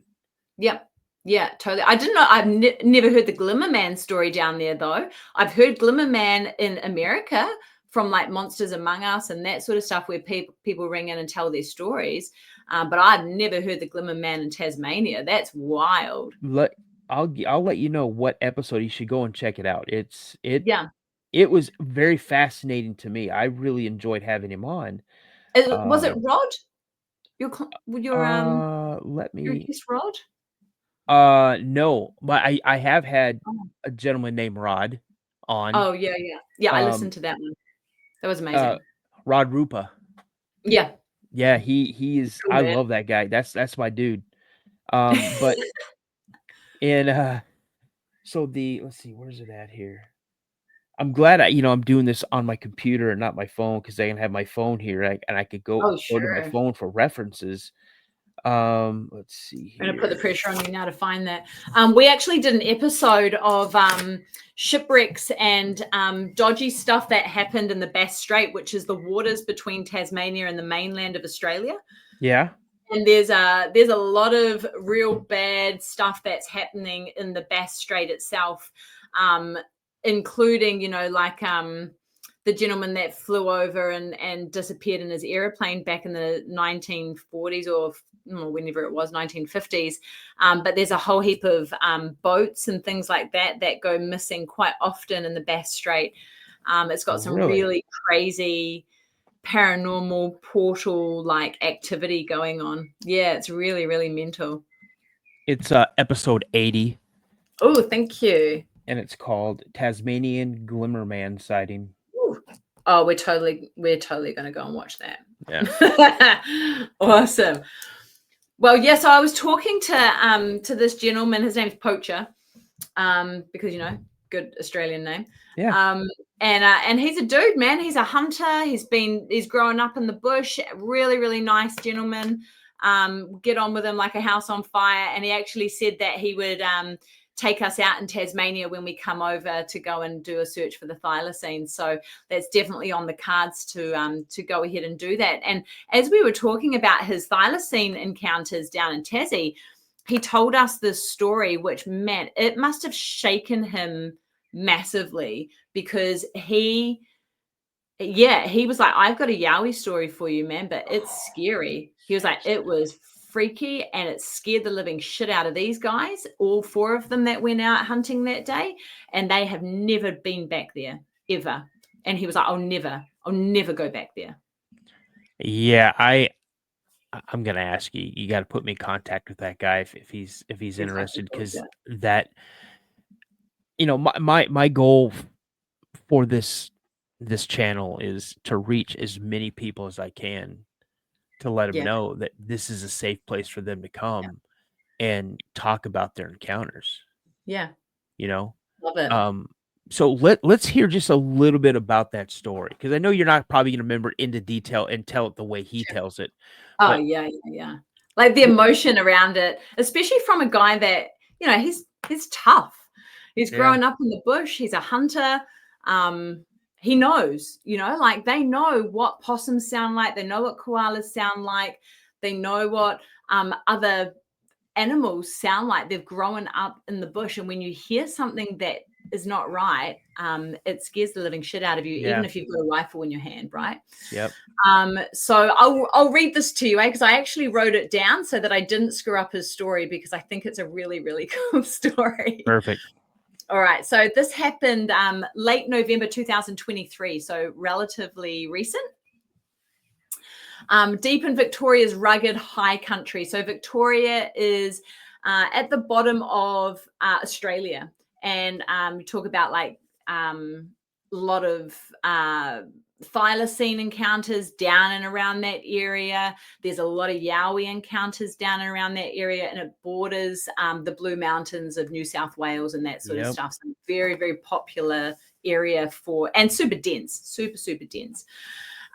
Yep. Yeah, totally. I didn't know. I've never heard the Glimmer Man story down there, though. I've heard Glimmer Man in America from like Monsters Among Us and that sort of stuff where people ring in and tell their stories. But I've never heard the Glimmer Man in Tasmania. That's wild. I'll let you know what episode you should go and check it out. It was very fascinating to me. I really enjoyed having him on. Was it Rod? Let me. Your guest Rod? No, but I have had a gentleman named Rod on. Oh yeah. I listened to that one. That was amazing. Rod Rupa. Yeah. Yeah, he is. Cool, I man. love that guy. That's my dude. But so let's see, where's it at here? I'm glad I'm doing this on my computer and not my phone because I can have my phone here and I could go to my phone for references. Let's see here. I'm gonna put the pressure on you now to find that. We actually did an episode of shipwrecks and dodgy stuff that happened in the Bass Strait, which is the waters between Tasmania and the mainland of Australia. Yeah. And there's a lot of real bad stuff that's happening in the Bass Strait itself, including, like the gentleman that flew over and disappeared in his airplane back in the 1940s or whenever it was, 1950s. But there's a whole heap of boats and things like that go missing quite often in the Bass Strait. It's got some really crazy paranormal portal like activity going on. Yeah, it's really, really mental. It's episode 80. Oh, thank you. And it's called Tasmanian Glimmerman Sighting. Ooh. Oh, we're totally going to go and watch that. Yeah. Awesome. Well, yeah, so I was talking to this gentleman. His name's Poacher, because good Australian name. Yeah. And he's a dude, man. He's a hunter. He's growing up in the bush. Really, really nice gentleman. Get on with him like a house on fire. And he actually said that he would take us out in Tasmania when we come over to go and do a search for the thylacine. So that's definitely on the cards to go ahead and do that. And as we were talking about his thylacine encounters down in Tassie, he told us this story, which, man, it must have shaken him massively, because he was like, I've got a yowie story for you, man, but it's scary. He was like, it was freaky and it scared the living shit out of these guys, all 4 of them that went out hunting that day, and they have never been back there ever. And he was like, I'll never go back there. Yeah, I'm gonna ask you. You got to put me in contact with that guy if he's interested, because that, my goal for this channel is to reach as many people as I can, to let them know that this is a safe place for them to come and talk about their encounters. Yeah, love it. So let's hear just a little bit about that story, because I know you're not probably gonna remember it into detail and tell it the way he tells it. Oh, yeah. Like the emotion around it, especially from a guy that, he's tough. He's growing up in the bush. He's a hunter. He knows, like they know what possums sound like. They know what koalas sound like. They know what other animals sound like. They've grown up in the bush. And when you hear something that is not right, it scares the living shit out of you, even if you've got a rifle in your hand, right? Yep. So I'll read this to you, because I actually wrote it down so that I didn't screw up his story, because I think it's a really, really cool story. Perfect. All right. So this happened late November 2023, so relatively recent. Deep in Victoria's rugged high country. So Victoria is at the bottom of Australia. And we talk about like a lot of thylacine encounters down and around that area. There's a lot of yowie encounters down and around that area, and it borders the Blue Mountains of New South Wales and that sort of stuff. So very, very popular area and super dense, super dense.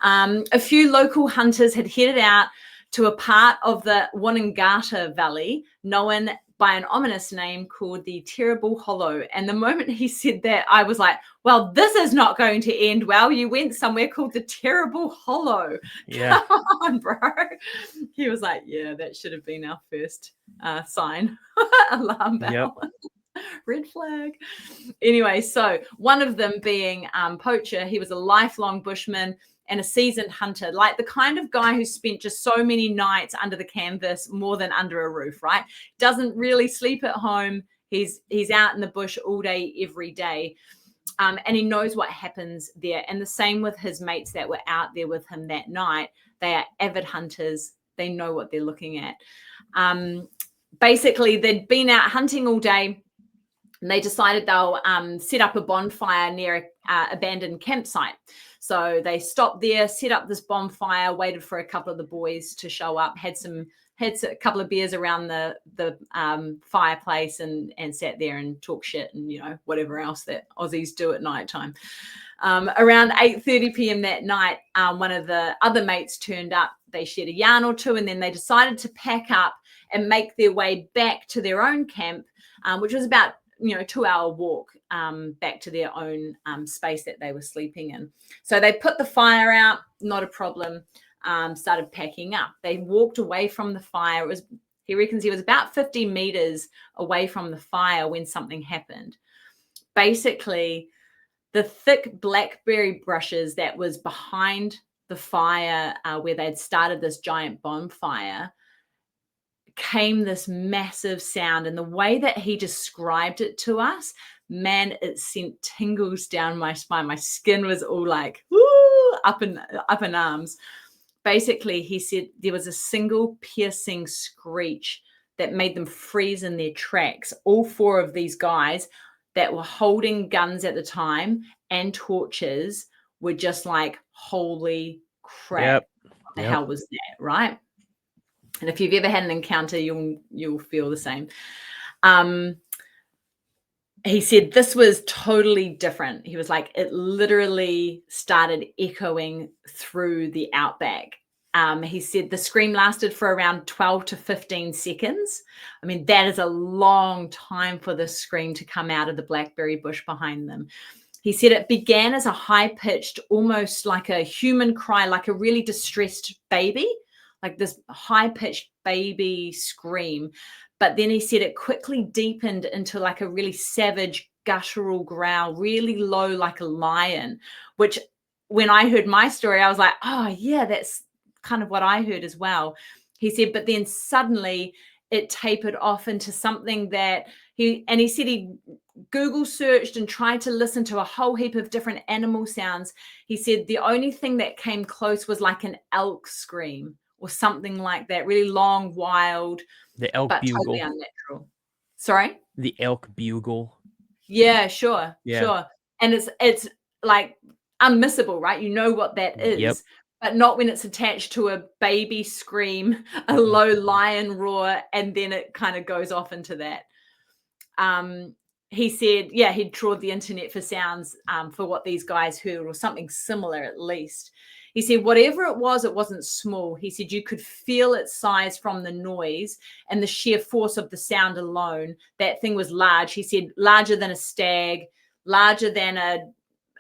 A few local hunters had headed out to a part of the Woonongata Valley known by an ominous name called the Terrible Hollow. And the moment he said that, I was like, well, this is not going to end well. You went somewhere called the Terrible Hollow. Yeah. Come on, bro. He was like, yeah, that should have been our first sign. Alarm bell. Yep. Red flag. Anyway, so one of them being Poacher. He was a lifelong bushman and a seasoned hunter, like the kind of guy who spent just so many nights under the canvas more than under a roof, right? Doesn't really sleep at home. He's out in the bush all day, every day. And he knows what happens there. And the same with his mates that were out there with him that night. They are avid hunters. They know what they're looking at. Basically, they'd been out hunting all day, and they decided they'll set up a bonfire near an abandoned campsite. So they stopped there, set up this bonfire, waited for a couple of the boys to show up, had a couple of beers around the fireplace, and sat there and talk shit and whatever else that Aussies do at nighttime. Around 8:30 p.m. that night, one of the other mates turned up. They shared a yarn or two, and then they decided to pack up and make their way back to their own camp, which was about 2-hour walk back to their own space that they were sleeping in. So they put the fire out, not a problem. started packing up. They walked away from the fire. He reckons he was about 50 meters away from the fire when something happened. Basically, the thick blackberry brushes that was behind the fire where they'd started this giant bonfire came this massive sound. And the way that he described it to us, man, it sent tingles down my spine. My skin was all like, woo, up in arms. Basically, he said there was a single piercing screech that made them freeze in their tracks. All four of these guys that were holding guns at the time and torches were just like, holy crap, what the hell was that, right? And if you've ever had an encounter, you'll feel the same. He said this was totally different. He was like, it literally started echoing through the outback. He said the scream lasted for around 12 to 15 seconds. I mean, that is a long time for the scream to come out of the blackberry bush behind them. He said it began as a high-pitched, almost like a human cry, like a really distressed baby, like this high-pitched baby scream. But then he said it quickly deepened into like a really savage, guttural growl, really low, like a lion, which when I heard my story, I was like, oh, yeah, that's kind of what I heard as well. He said, but then suddenly it tapered off into something that he said he Google searched and tried to listen to a whole heap of different animal sounds. He said the only thing that came close was like an elk scream or something like that, really long, wild, the elk but bugle. totally unnatural. Sorry? The elk bugle. Yeah, sure. And it's like unmissable, right? You know what that is, but not when it's attached to a baby scream, a low lion roar, and then it kind of goes off into that. He said, he'd trawled the internet for sounds for what these guys heard or something similar at least. He said, whatever it wasn't small. He said you could feel its size from the noise and the sheer force of the sound alone. That thing was large. He said larger than a stag, larger than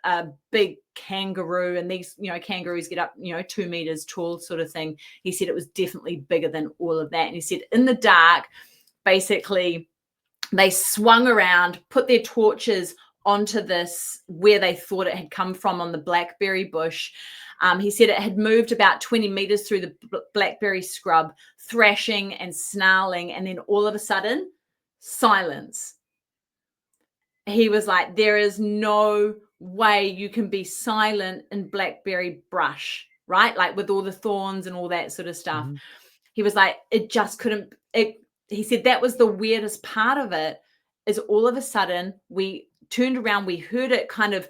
a big kangaroo. And these, kangaroos get up, 2 meters tall sort of thing. He said it was definitely bigger than all of that. And he said in the dark, basically, they swung around, put their torches onto this where they thought it had come from on the blackberry bush. He said it had moved about 20 meters through the blackberry scrub, thrashing and snarling, and then all of a sudden, silence. He was like, there is no way you can be silent in blackberry brush, right? Like with all the thorns and all that sort of stuff. Mm-hmm. He was like, it just couldn't. He said that was the weirdest part of it, is all of a sudden we turned around, we heard it kind of,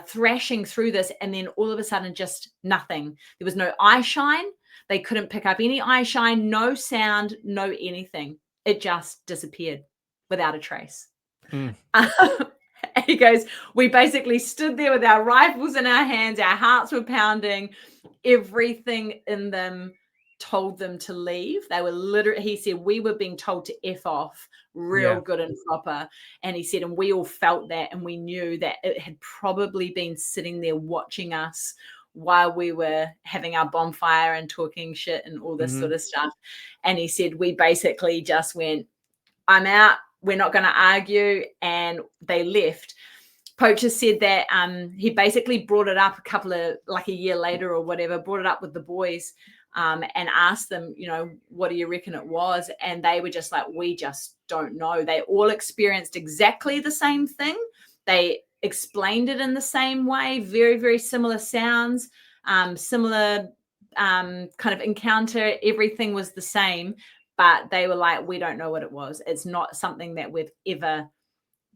thrashing through this, and then all of a sudden just nothing. There was no eye shine. They couldn't pick up any eye shine, no sound, no anything. It just disappeared without a trace. He goes, we basically stood there with our rifles in our hands, our hearts were pounding, everything in them told them to leave. They were literally, he said, we were being told to F off real good and proper. And he said, and we all felt that, and we knew that it had probably been sitting there watching us while we were having our bonfire and talking shit and all this sort of stuff. And he said, we basically just went, I'm out. We're not going to argue. And they left. Poacher said that he basically brought it up a year later or whatever, brought it up with the boys and asked them, what do you reckon it was? And they were just like, we just don't know. They all experienced exactly the same thing. They explained it in the same way, very, very similar sounds, similar kind of encounter. Everything was the same, but they were like, we don't know what it was. It's not something that we've ever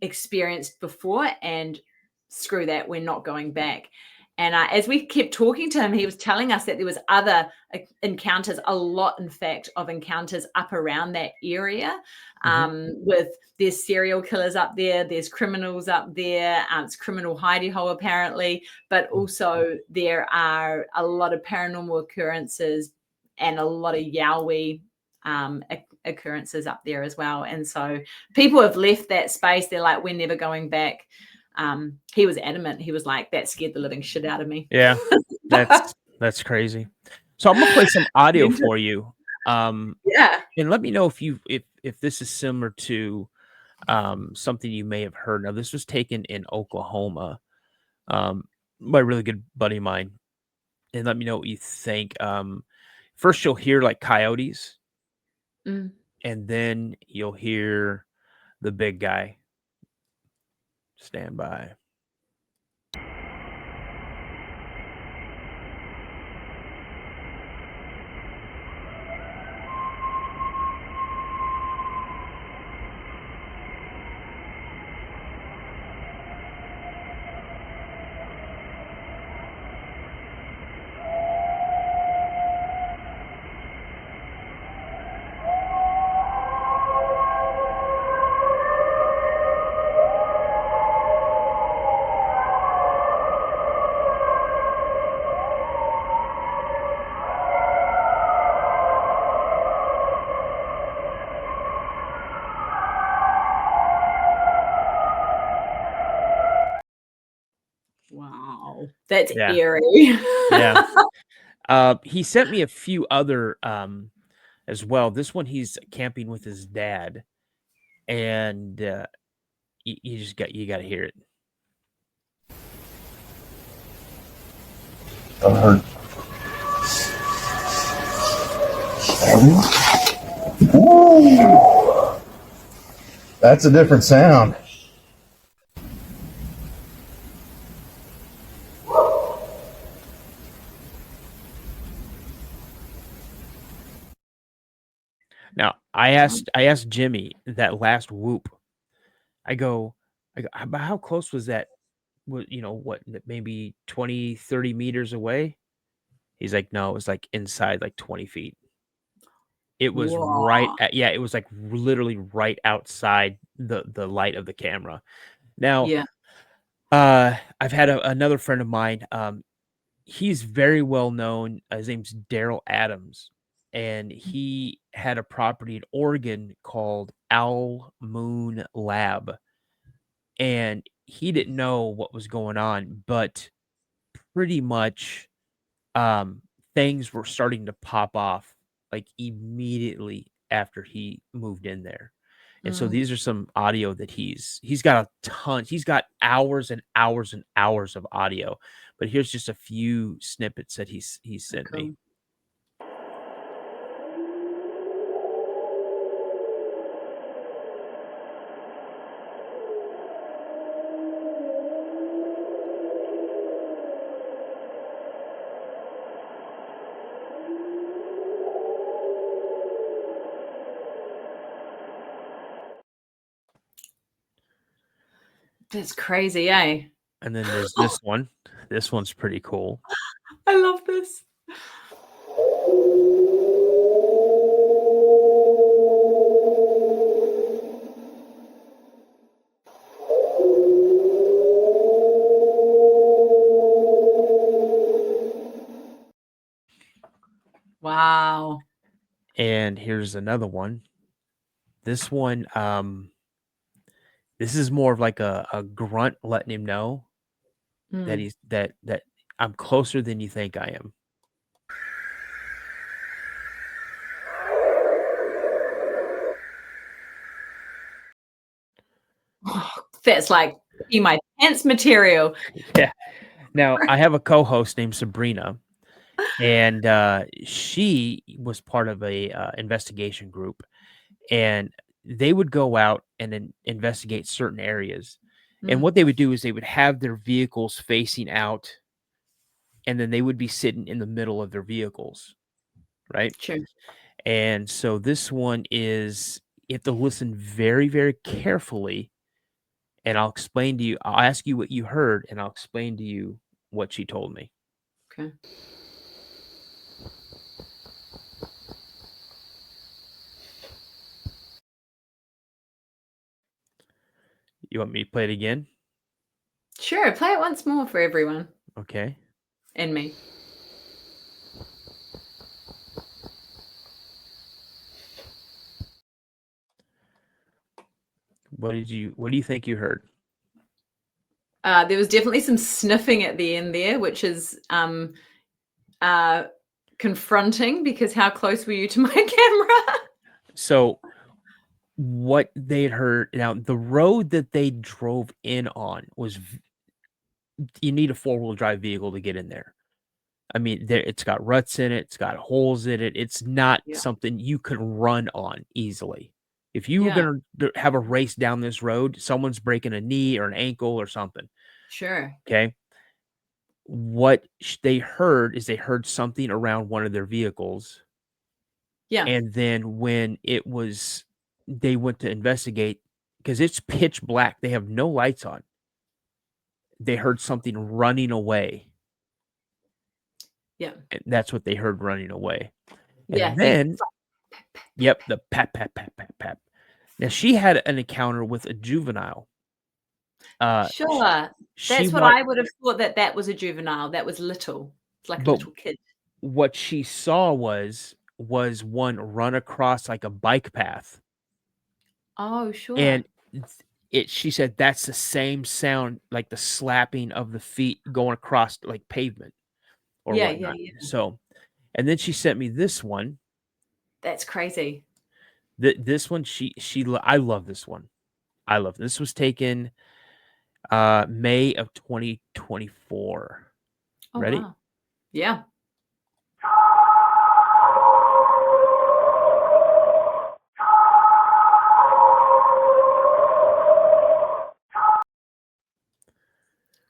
experienced before, and screw that, we're not going back. And as we kept talking to him, he was telling us that there was other encounters, a lot, in fact, of encounters up around that area with there's serial killers up there, there's criminals up there, it's criminal hidey hole apparently, but also there are a lot of paranormal occurrences and a lot of Yowie occurrences up there as well. And so people have left that space. They're like, we're never going back. He was adamant. He was like, that scared the living shit out of me. Yeah, that's That's crazy. So I'm gonna play some audio Inter- for you. Yeah. And let me know if this is similar to something you may have heard. Now, this was taken in Oklahoma by a really good buddy of mine. And let me know what you think. First, you'll hear like coyotes, Mm. and then you'll hear the big guy. Stand by. Wow. That's Yeah. eerie. Yeah. He sent me a few other as well. This one he's camping with his dad, and you got to hear it. I heard. Ooh, that's a different sound. Now, I asked Jimmy that last whoop. I go, how close was that? What, maybe 20, 30 meters away? He's like, no, it was like inside like 20 feet. It was Whoa. it was like literally right outside the light of the camera. Now, Yeah. I've had another friend of mine. He's very well known. His name's Daryl Adams, and he had a property in Oregon called Owl Moon Lab, and he didn't know what was going on, but pretty much things were starting to pop off like immediately after he moved in there. And so Mm. these are some audio that he's got a ton. He's got hours and hours and hours of audio. But here's just a few snippets that he sent me. Cool. That's crazy, eh? And then there's this one. This one's pretty cool. I love this. Wow. And here's another one. This one, this is more of like a grunt letting him know that Mm. he's that I'm closer than you think I am. That's like in my pants material. Yeah. Now I have a co-host named Sabrina, and she was part of a investigation group, and they would go out and then investigate certain areas. And Mm. what they would do is they would have their vehicles facing out, and then they would be sitting in the middle of their vehicles, right? Sure. And so this one is you have to listen very, very carefully, and I'll explain to you. I'll ask you what you heard, and I'll explain to you what she told me. Okay. You want me to play it again? Sure. Play it once more for everyone Okay. and me. What do you think you heard? There was definitely some sniffing at the end there, which is confronting because how close were you to my camera? So what they'd heard, now the road that they drove in on was you need a 4-wheel drive vehicle to get in there. I mean, it's got ruts in it, it's got holes in it. It's not Yeah. something you could run on easily. If you were Yeah. going to have a race down this road, someone's breaking a knee or an ankle or something. Sure. Okay. What they heard is they heard something around one of their vehicles. Yeah. And then when they went to investigate, because it's pitch black, they have no lights on. They heard something running away. Yeah. And that's what they heard running away. Yeah. And then, yep, the pat, pat, pat, pat, pat. Now, she had an encounter with a juvenile. Sure. That's what I would have thought, that was a juvenile. That was little. It's like a little kid. What she saw was one run across like a bike path. Oh, sure. And she said that's the same sound, like the slapping of the feet going across like pavement or whatnot. Yeah. So, and then she sent me this one. That's crazy. This one, I love this one. I love this. Was taken May of 2024. Oh, Ready? wow. Yeah.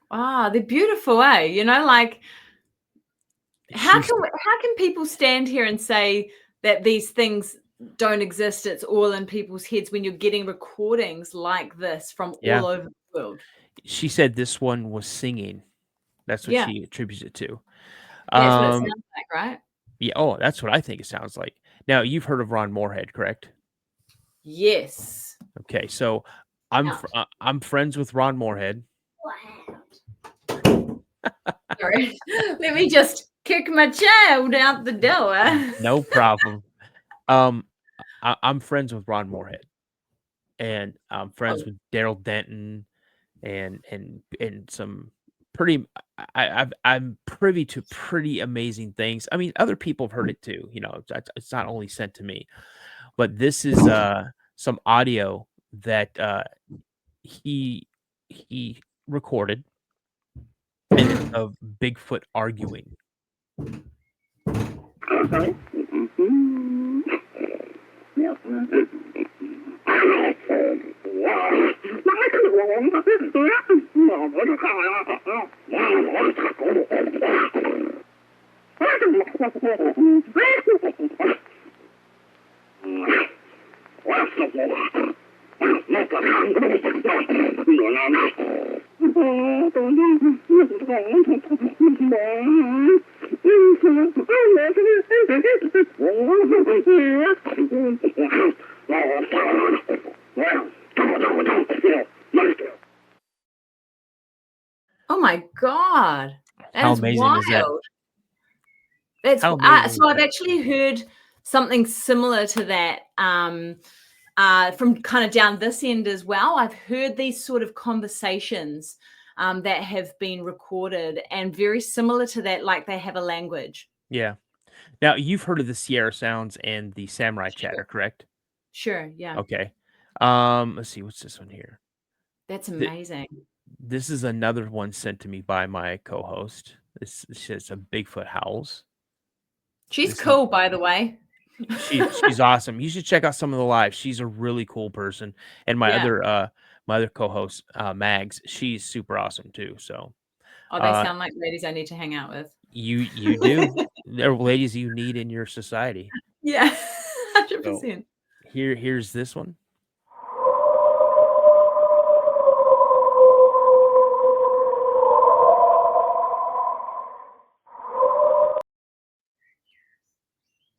Ah, they're beautiful, eh? You know, like how can people stand here and say that these things don't exist? It's all in people's heads when you're getting recordings like this from all over the world. She said this one was singing. That's what she attributes it to. That's what it sounds like, right? Yeah. Oh, that's what I think it sounds like. Now, you've heard of Ron Moorhead, correct? Yes. Okay, so I'm friends with Ron Moorhead. Sorry. Let me just kick my child out the door. No problem. I'm friends with Ron Moorhead, and I'm friends with Daryl Denton, and some pretty. I'm privy to pretty amazing things. I mean, other people have heard it too. You know, it's not only sent to me, but this is some audio that he recorded, and it's of Bigfoot arguing. Oh my God. How amazing is that? That's so I've actually heard something similar to that from kind of down this end as well. I've heard these sort of conversations that have been recorded, and very similar to that, like they have a language. Yeah. Now, you've heard of the Sierra Sounds and the Samurai Chatter, correct? Sure, yeah. Okay. Let's see, what's this one here? That's amazing. This is another one sent to me by my co-host. This is a Bigfoot howls. She's cool, by the way. She's awesome. You should check out some of the lives. She's a really cool person. And my other co-host, Mags, she's super awesome too. So they sound like ladies I need to hang out with. You do. They're ladies you need in your society. Yeah, 100%. So here's this one.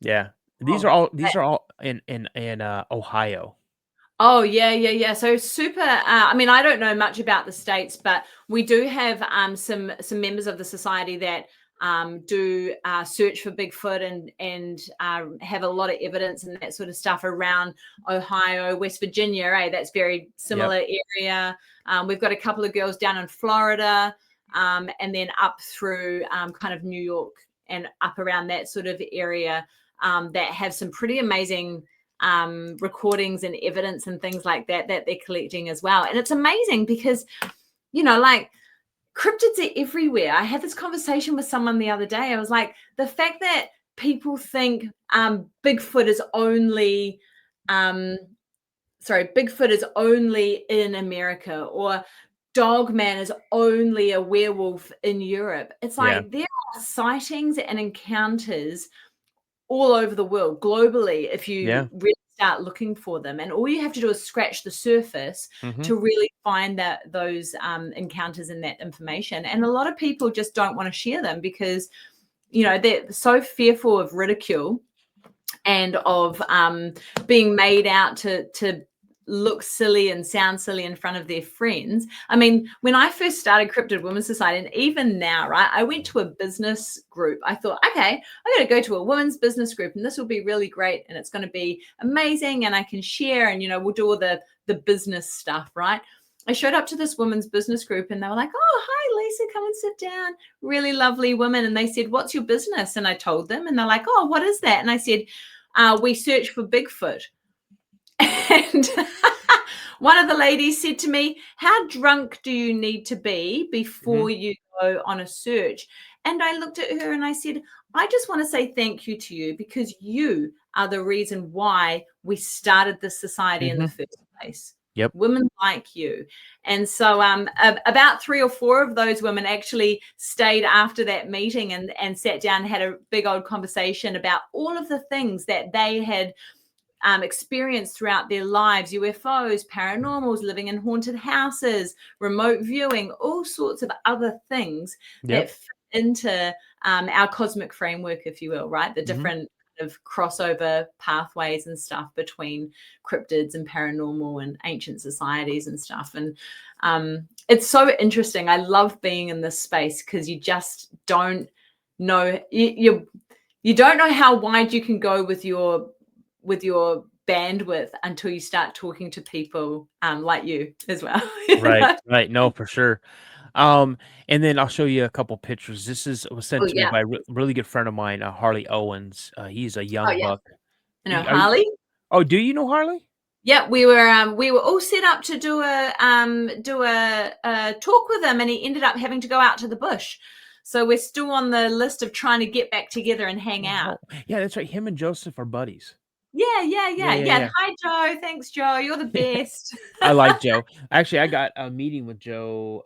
Yeah, these are all in Ohio. Oh yeah. So super. I mean, I don't know much about the states, but we do have some members of the society that do search for Bigfoot and have a lot of evidence and that sort of stuff around Ohio, West Virginia. That's very similar area. We've got a couple of girls down in Florida, and then up through kind of New York and up around that sort of area that have some pretty amazing recordings and evidence and things like that they're collecting as well. And it's amazing because, like, cryptids are everywhere. I had this conversation with someone the other day. I was like, the fact that people think Bigfoot is only in America, or Dogman is only a werewolf in Europe. It's like there are sightings and encounters all over the world, globally, if you really start looking for them. And all you have to do is scratch the surface to really find those encounters and that information. And a lot of people just don't want to share them because, they're so fearful of ridicule and of being made out to look silly and sound silly in front of their friends. I mean, when I first started Cryptid Women's Society, and even now, right, I went to a business group. I thought, okay, I'm going to go to a women's business group, and this will be really great, and it's going to be amazing, and I can share, and we'll do all the business stuff, right? I showed up to this women's business group, and they were like, "Oh, hi, Lisa, come and sit down." Really lovely women, and they said, "What's your business?" And I told them, and they're like, "Oh, what is that?" And I said, "We search for Bigfoot." And one of the ladies said to me, "How drunk do you need to be before you go on a search?" And I looked at her and I said, "I just want to say thank you to you, because you are the reason why we started this society in the first place. Yep. Women like you." And so about 3 or 4 of those women actually stayed after that meeting and sat down and had a big old conversation about all of the things that they had experienced throughout their lives: UFOs, paranormals, living in haunted houses, remote viewing, all sorts of other things that fit into our cosmic framework, if you will, right? The different kind of crossover pathways and stuff between cryptids and paranormal and ancient societies and stuff. And it's so interesting. I love being in this space because you just don't know, you don't know how wide you can go with your bandwidth until you start talking to people like you as well. Right. No, for sure. And then I'll show you a couple pictures. This was sent to me by a really good friend of mine, Harley Owens. He's a young buck. I know Harley. Do you know Harley? Yeah, we were all set up to do a talk with him, and he ended up having to go out to the bush. So we're still on the list of trying to get back together and hang out. Yeah, that's right. Him and Joseph are buddies. Yeah. Hi, Joe. Thanks, Joe. You're the best. I like Joe. Actually, I got a meeting with Joe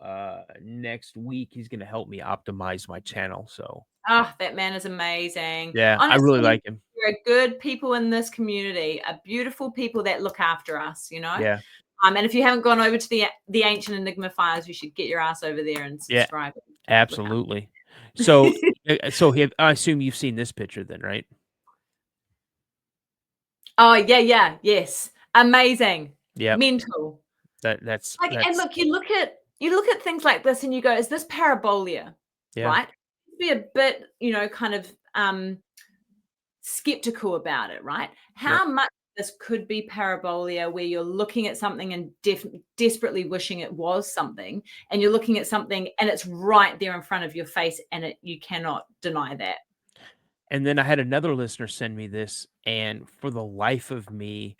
next week. He's going to help me optimize my channel. So, that man is amazing. Yeah, honestly, I really like him. There are good people in this community, beautiful people that look after us, Yeah. And if you haven't gone over to the Ancient Enigma Files, you should get your ass over there and subscribe. Yeah, absolutely. So I assume you've seen this picture then, right? Oh, yeah. Yes. Amazing. Yeah. Mental. That's and look, you look at things like this and you go, is this parabolia? Yeah. Right? Be a bit, kind of skeptical about it, right? How much this could be parabolia, where you're looking at something and desperately wishing it was something, and you're looking at something and it's right there in front of your face, and you cannot deny that. And then I had another listener send me this, and for the life of me,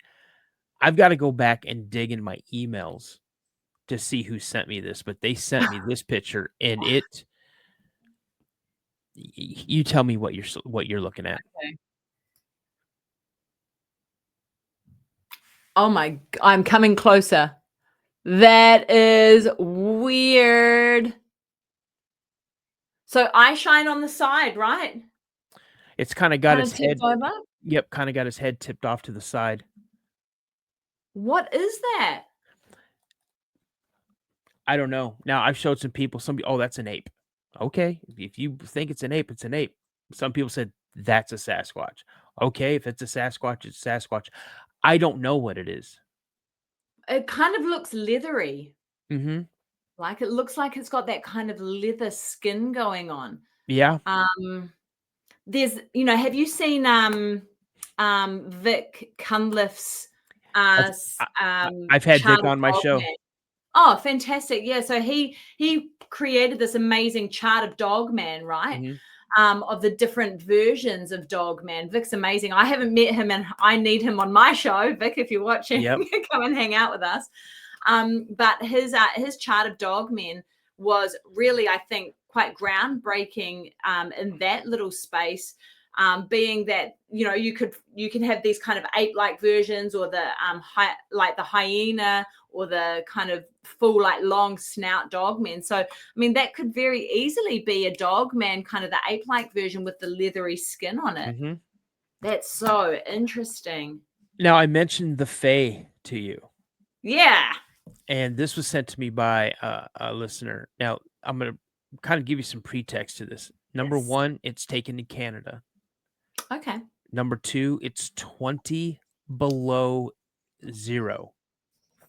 I've got to go back and dig in my emails to see who sent me this, but they sent me this picture, and you tell me what you're looking at. Okay. Oh my, I'm coming closer. That is weird. So eye shine on the side, right? It's kind of got his head over? Yep, kind of got his head tipped off to the side. What is that? I don't know. Now, I've showed some people, that's an ape. Okay, if you think it's an ape, it's an ape. Some people said that's a Sasquatch. Okay, if it's a Sasquatch, it's a Sasquatch. I don't know what it is. It kind of looks leathery. Mm-hmm. Like it looks like it's got that kind of leather skin going on. Yeah. There's, have you seen Vic Cunliffe's I've had Vic on my show. Oh, fantastic. Yeah. So he created this amazing chart of Dogman, right? of the different versions of Dog Man. Vic's amazing. I haven't met him, and I need him on my show. Vic, if you're watching, come and hang out with us. But his chart of Dog Men was really, I think, quite groundbreaking in that little space. Being that, you know, you can have these kind of ape-like versions, or the like the hyena, or the kind of full like long snout dog man. So I mean, that could very easily be a dog man, kind of the ape-like version with the leathery skin on it. Mm-hmm. That's so interesting. Now, I mentioned the Fae to you. Yeah. And this was sent to me by a listener. Now, I'm going to kind of give you some pretext to this. Number one, it's taken in Canada. Okay. Number two, it's 20 below 0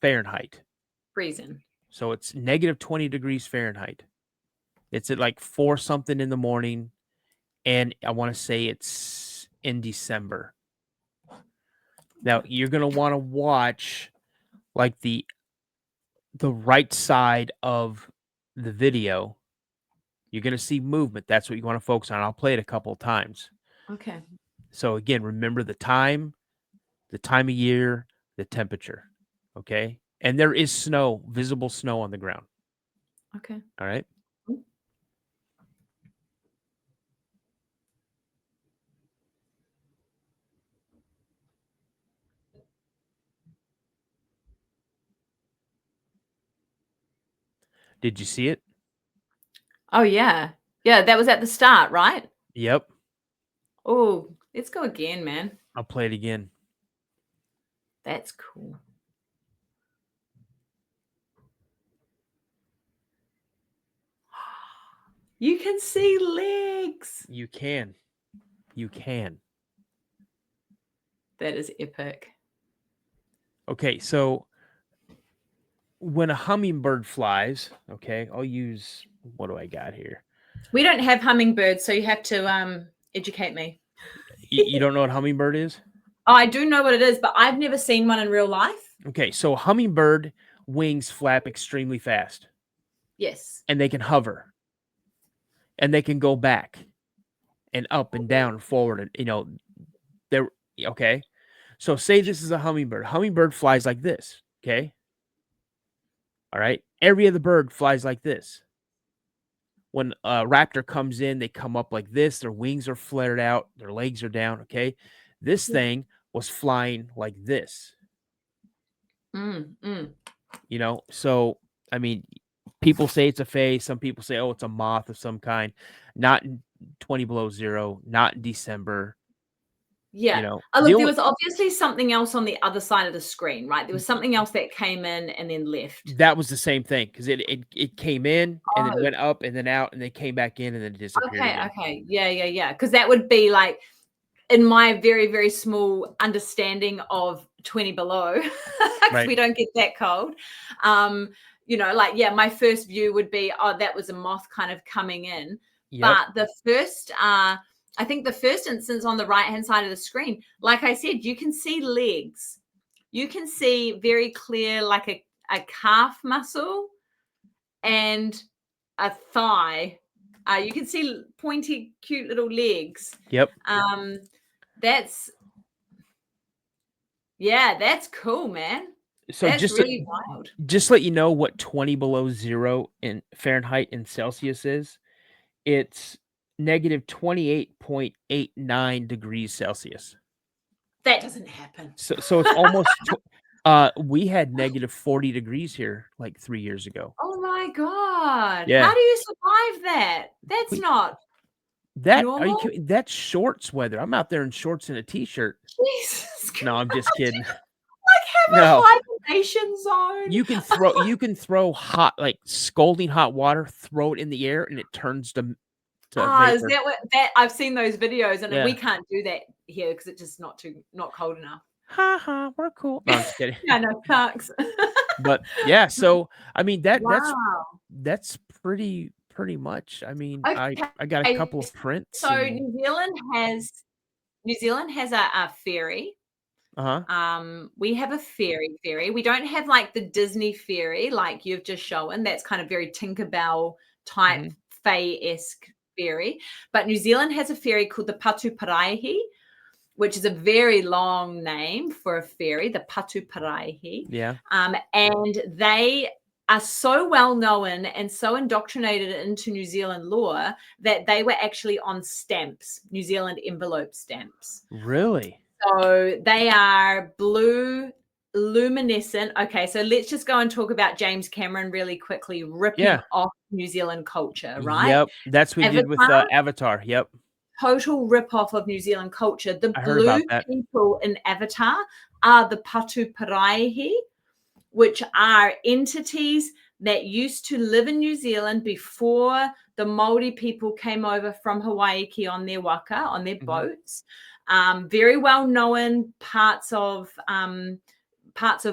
Fahrenheit. Freezing. So it's negative 20 degrees Fahrenheit. It's at like 4 something in the morning. And I want to say it's in December. Now, you're going to want to watch like the right side of the video. You're going to see movement. That's what you want to focus on. I'll play it a couple of times. Okay. So again, remember the time of year, the temperature. Okay. And there is snow, visible snow on the ground. Okay. All right. Did you see it? Oh, yeah. Yeah, that was at the start, right? Yep. Oh, let's go again, man. I'll play it again. That's cool. You can see legs. You can. You can. That is epic. Okay, so when a hummingbird flies, okay, I'll use, what do I got here? We don't have hummingbirds, so you have to educate me. You don't know what hummingbird is? Oh, I do know what it is, but I've never seen one in real life. Okay, so a hummingbird wings flap extremely fast. Yes. And they can hover. And they can go back and up and down and forward. And, you know, they're, okay. So say this is a hummingbird. Hummingbird flies like this, okay? All right. Every other bird flies like this. When a raptor comes in, they come up like this. Their wings are flared out. Their legs are down, okay? This thing was flying like this. You know, so, I mean, people say it's a fae. Some people say, oh, it's a moth of some kind. Not in 20 below 0. Not in December. Yeah. You know, Look, there was obviously something else on the other side of the screen, right? There was something else that came in and then left. That was the same thing, because it came in and then went up and then out and then came back in and then it disappeared. Okay. Yeah. Because that would be like, in my very, very small understanding of 20 below, right. We don't get that cold. You know, like, yeah, my first view would be, oh, that was a moth kind of coming in. Yep. But the first, I think the first instance on the right-hand side of the screen, like I said, you can see legs. You can see very clear, like a calf muscle and a thigh. You can see pointy, cute little legs. Yep. That's cool, man. So that's really wild. Just let you know what 20 below 0 in Fahrenheit and Celsius is. It's negative 28.89 degrees Celsius. That doesn't happen. So it's almost we had negative 40 degrees here like 3 years ago. Oh my God. Yeah. How do you survive that? That's not normal. That's shorts weather. I'm out there in shorts and a t-shirt. Jesus Christ. No, I'm just kidding. Like, have a hibernation zone. You can throw hot, like scalding hot water, throw it in the air and it turns to vapor. Is that what that I've seen those videos, and we can't do that here because it's just not cold enough. We're cool. No, I'm just kidding. Yeah, no, thanks. But yeah, so I mean that's pretty much. I mean, I got a couple of prints. So New Zealand has a ferry. We have a ferry. We don't have like the Disney ferry like you've just shown. That's kind of very Tinkerbell type, Fae-esque fairy, but New Zealand has a fairy called the Patuparaihi, which is a very long name for a fairy, the Patuparaihi. Yeah. And they are so well known and so indoctrinated into New Zealand lore that they were actually on stamps, New Zealand envelope stamps. Really? So they are blue, luminescent. Okay, so let's just go and talk about James Cameron really quickly, ripping off New Zealand culture, right? Yep. That's what we did with Avatar. Yep. Total rip-off of New Zealand culture. The I heard about blue that. people in Avatar are the Patuparaihi, which are entities that used to live in New Zealand before the Maori people came over from Hawaii on their waka, on their boats. Very well known parts of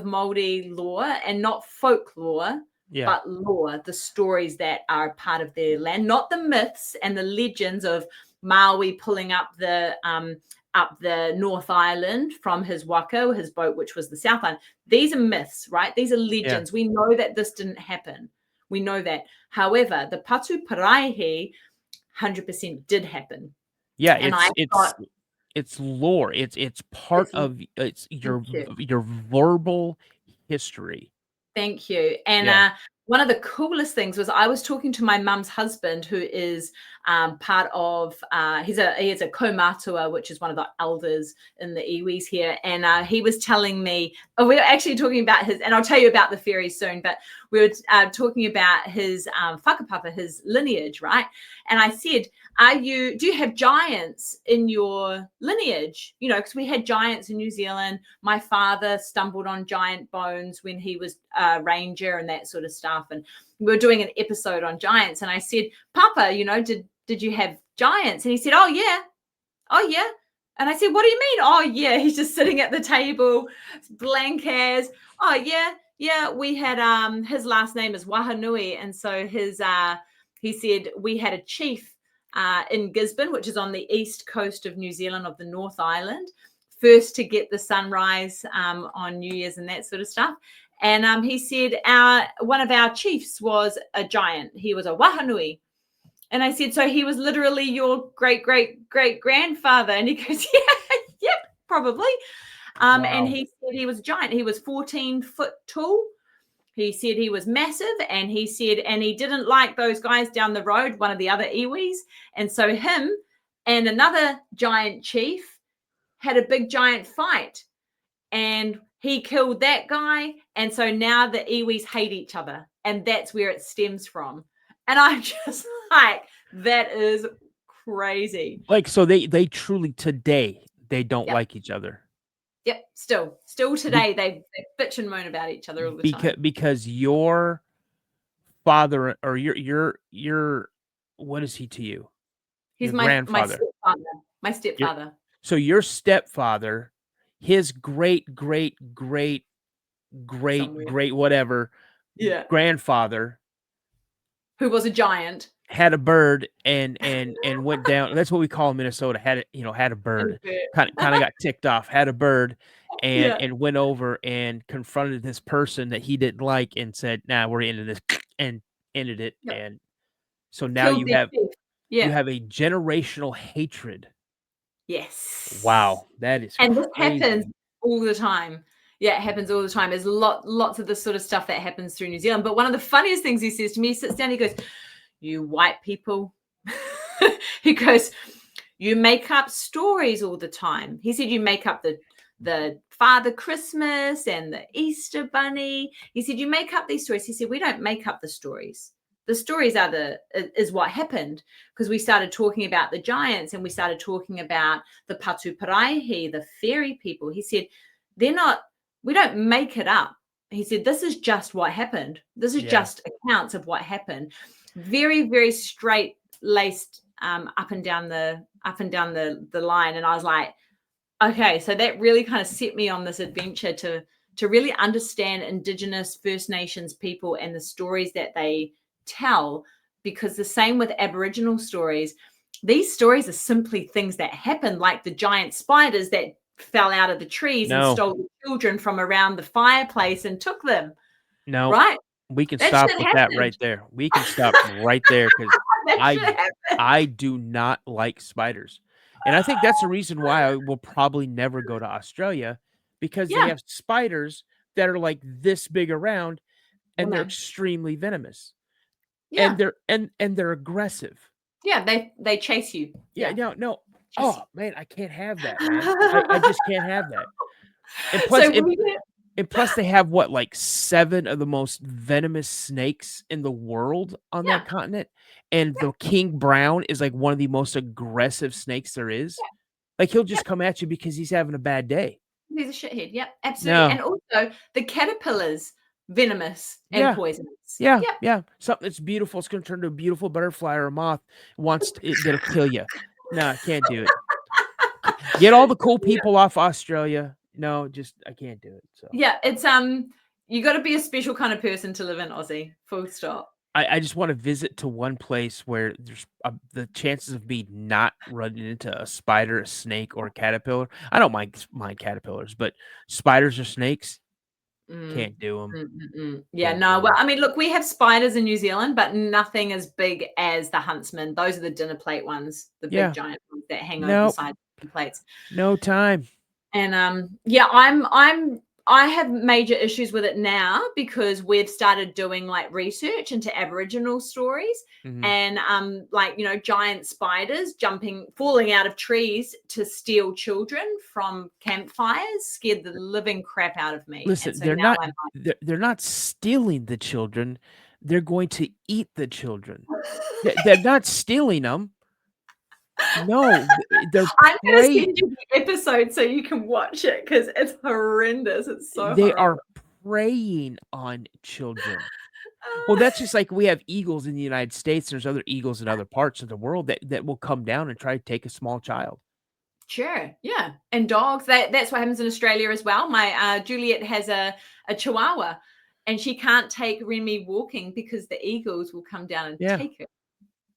Maori lore, and not folklore, but lore, the stories that are part of their land, not the myths and the legends of Maui pulling up the North Island from his waka, his boat, which was the South Island. These are myths, right? These are legends. We know that this didn't happen. We know that. However, the Patuparaihi 100% did happen. Yeah, it's lore. It's part of your verbal history. Thank you. And one of the coolest things was I was talking to my mum's husband, who is part of he is a kaumatua, which is one of the elders in the iwis here, and he was telling me, we were actually talking about his, and I'll tell you about the fairy soon, but we were talking about his whakapapa, his lineage, right? And I said, do you have giants in your lineage? You know, because we had giants in New Zealand. My father stumbled on giant bones when he was a ranger and that sort of stuff. And we were doing an episode on giants. And I said, Papa, you know, did you have giants? And he said, oh, yeah. And I said, what do you mean? Oh, yeah. He's just sitting at the table, blank as, oh, yeah. Yeah, we had, his last name is Wahanui. And so he said we had a chief in Gisborne, which is on the east coast of New Zealand, of the North Island, first to get the sunrise on New Year's and that sort of stuff. And he said one of our chiefs was a giant. He was a Wahanui. And I said, so he was literally your great-great-great-grandfather? And he goes, yeah, probably. Wow. And he said he was a giant. He was 14 foot tall. He said he was massive, and he said, and he didn't like those guys down the road, one of the other iwis. And so him and another giant chief had a big giant fight, and he killed that guy. And so now the iwis hate each other, and that's where it stems from. And I'm just like, that is crazy. Like, so they truly today, they don't like each other. Yep. Still today, they bitch and moan about each other all the time. Because your father, or your what is he to you? He's your my grandfather. My stepfather. So your stepfather, his great whatever grandfather, who was a giant, had a bird and went down. That's what we call in Minnesota. Had a bird. Kind of got ticked off. Had a bird and went over and confronted this person that he didn't like and said, "Nah, we're into this," and ended it. Yep. And so now you have a generational hatred. Yes. Wow, that is and crazy. This happens all the time. Yeah, it happens all the time. There's lots of this sort of stuff that happens through New Zealand. But one of the funniest things he says to me, he sits down, he goes, "You white people," he goes, "you make up stories all the time." He said, "You make up the Father Christmas and the Easter Bunny." He said, "You make up these stories." He said, "We don't make up the stories. The stories is what happened, because we started talking about the giants and we started talking about the Patuparaihi, the fairy people." He said, we don't make it up. He said, "This is just what happened. This is just accounts of what happened." Very, very straight laced up and down the line. And I was like, okay, so that really kind of set me on this adventure to really understand Indigenous First Nations people and the stories that they tell, because the same with Aboriginal stories, these stories are simply things that happen, like the giant spiders that fell out of the trees and stole the children from around the fireplace and took them. Right? We can stop with that right there. We can stop right there, because I do not like spiders. And I think that's the reason why I will probably never go to Australia, because they Yeah. have spiders that are like this big around, and Well, they're no. extremely venomous. Yeah. And they're aggressive. Yeah. They chase you. Yeah, Yeah. no. Chase Oh man, I can't have that, man. I just can't have that. And So plus they have what, like 7 of the most venomous snakes in the world on Yeah. that continent. And the king brown is like one of the most aggressive snakes there is. Like he'll just come at you because he's having a bad day. he's a shithead. Yep, absolutely. No. And also the caterpillars, venomous and Yeah. poisonous. Yeah, Yep. yeah. Something that's beautiful, it's gonna turn into a beautiful butterfly or a moth that'll kill you. No, I can't do it. Get all the cool people off Australia. No, just I can't do it. So Yeah, it's you got to be a special kind of person to live in Aussie. Full stop. I just want to visit to one place where there's the chances of me not running into a spider, a snake, or a caterpillar. I don't mind caterpillars, but spiders or snakes, can't do them. Yeah, no. Well, I mean, look, we have spiders in New Zealand, but nothing as big as the huntsman. Those are the dinner plate ones, the big giant ones that hang over the Nope. side of the plates. No time. And yeah, I have major issues with it now because we've started doing like research into Aboriginal stories and like, you know, giant spiders falling out of trees to steal children from campfires scared the living crap out of me. Listen, so they're not stealing the children. They're going to eat the children. They're not stealing them. No, they're I'm going to preying. send you the episode so you can watch it because it's horrendous. It's so They horrible. are preying on children. Well, that's just like we have eagles in the United States. There's other eagles in other parts of the world that will come down and try to take a small child. Sure, yeah, and dogs. That's what happens in Australia as well. My Juliet has a Chihuahua, and she can't take Remy walking because the eagles will come down and take her.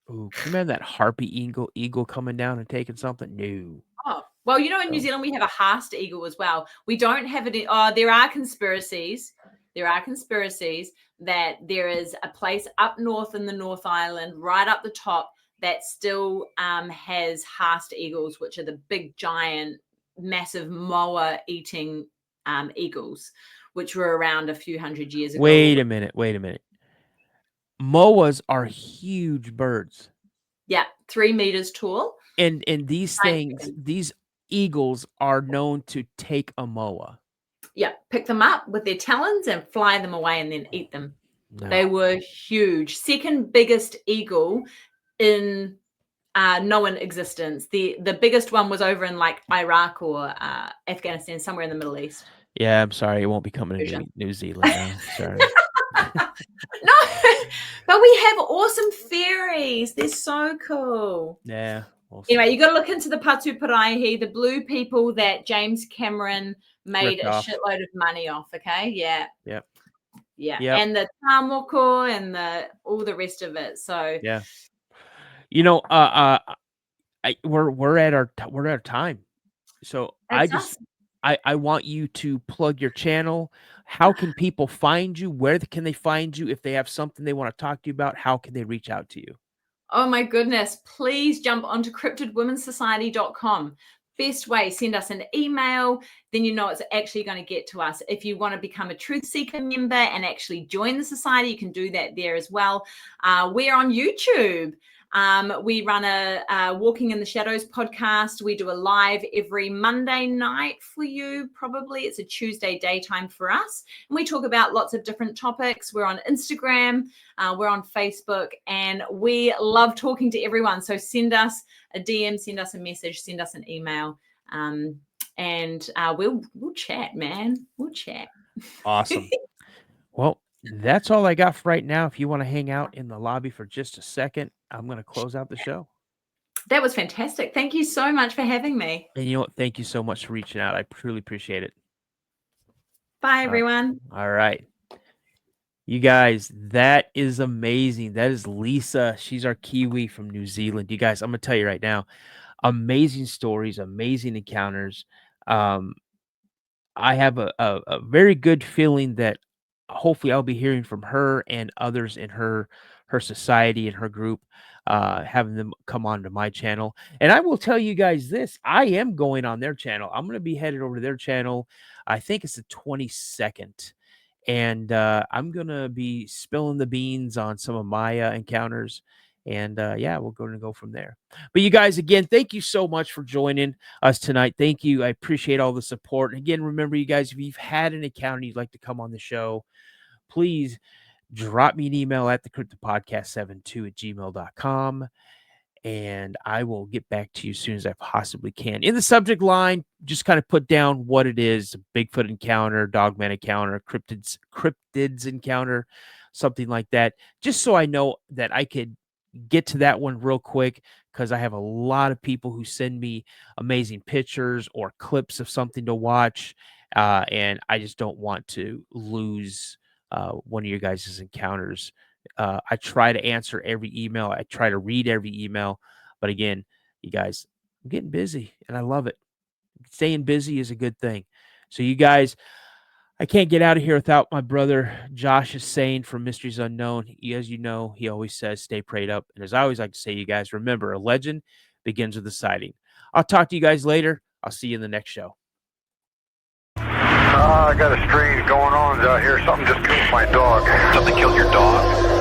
Ooh, can you imagine that harpy eagle coming down and taking something? No. Oh, well, you know, in New Zealand we have a Haast eagle as well. We don't have it. There are conspiracies. There are conspiracies that there is a place up north in the North Island, right up the top, that still has Haast eagles, which are the big, giant, massive moa-eating eagles, which were around a few hundred years ago. Wait a minute. Moas are huge birds. Yeah, 3 meters tall. And these things, these eagles are known to take a moa. Yeah, pick them up with their talons and fly them away and then eat them. No. They were huge. Second biggest eagle in known existence. The biggest one was over in like Iraq or Afghanistan, somewhere in the Middle East. Yeah, I'm sorry. It won't be coming to New Zealand now. Sorry. No, but we have awesome fairies. They're so cool. Yeah. Anyway, you got to look into the Patu Paraihi, the blue people that James Cameron made a shitload of money off. Okay, yeah, yep, and the tamoko and all the rest of it. So yeah, you know, we're at our time. So I want you to plug your channel. How can people find you? Where can they find you? If they have something they want to talk to you about, how can they reach out to you? Oh my goodness, please jump onto cryptidwomensociety.com. Best way, send us an email, then you know it's actually going to get to us. If you want to become a Truth Seeker member and actually join the society, you can do that there as well. We're on YouTube. We run a Walking in the Shadows podcast. We do a live every Monday night for you, probably. It's a Tuesday daytime for us. And we talk about lots of different topics. We're on Instagram. We're on Facebook. And we love talking to everyone. So send us a DM, send us a message, send us an email. And we'll chat, man. We'll chat. Awesome. Well, that's all I got for right now. If you want to hang out in the lobby for just a second, I'm going to close out the show. That was fantastic. Thank you so much for having me. And you know what? Thank you so much for reaching out. I truly appreciate it. Bye, everyone. All right. You guys, that is amazing. That is Lisa. She's our Kiwi from New Zealand. You guys, I'm going to tell you right now, amazing stories, amazing encounters. I have a very good feeling that hopefully I'll be hearing from her and others in her society and her group, having them come on to my channel. And I will tell you guys this, I am going on their channel. I'm going to be headed over to their channel. I think it's the 22nd. And I'm going to be spilling the beans on some of my encounters. And yeah, we're going to go from there. But you guys, again, thank you so much for joining us tonight. Thank you. I appreciate all the support. And again, remember, you guys, if you've had an encounter you'd like to come on the show, please drop me an email at the cryptidpodcast72@gmail.com. And I will get back to you as soon as I possibly can. In the subject line, just kind of put down what it is: Bigfoot encounter, dogman encounter, cryptids encounter, something like that, just so I know that I could get to that one real quick, because I have a lot of people who send me amazing pictures or clips of something to watch, and I just don't want to lose one of your guys' encounters. I try to answer every email. I try to read every email. But again, you guys, I'm getting busy and I love it. Staying busy is a good thing. So you guys, I can't get out of here without my brother Josh's saying from Mysteries Unknown. As you know, he always says, stay prayed up. And as I always like to say, you guys, remember, a legend begins with a sighting. I'll talk to you guys later. I'll see you in the next show. I got a strange going on out here. Something just killed my dog. Something killed your dog?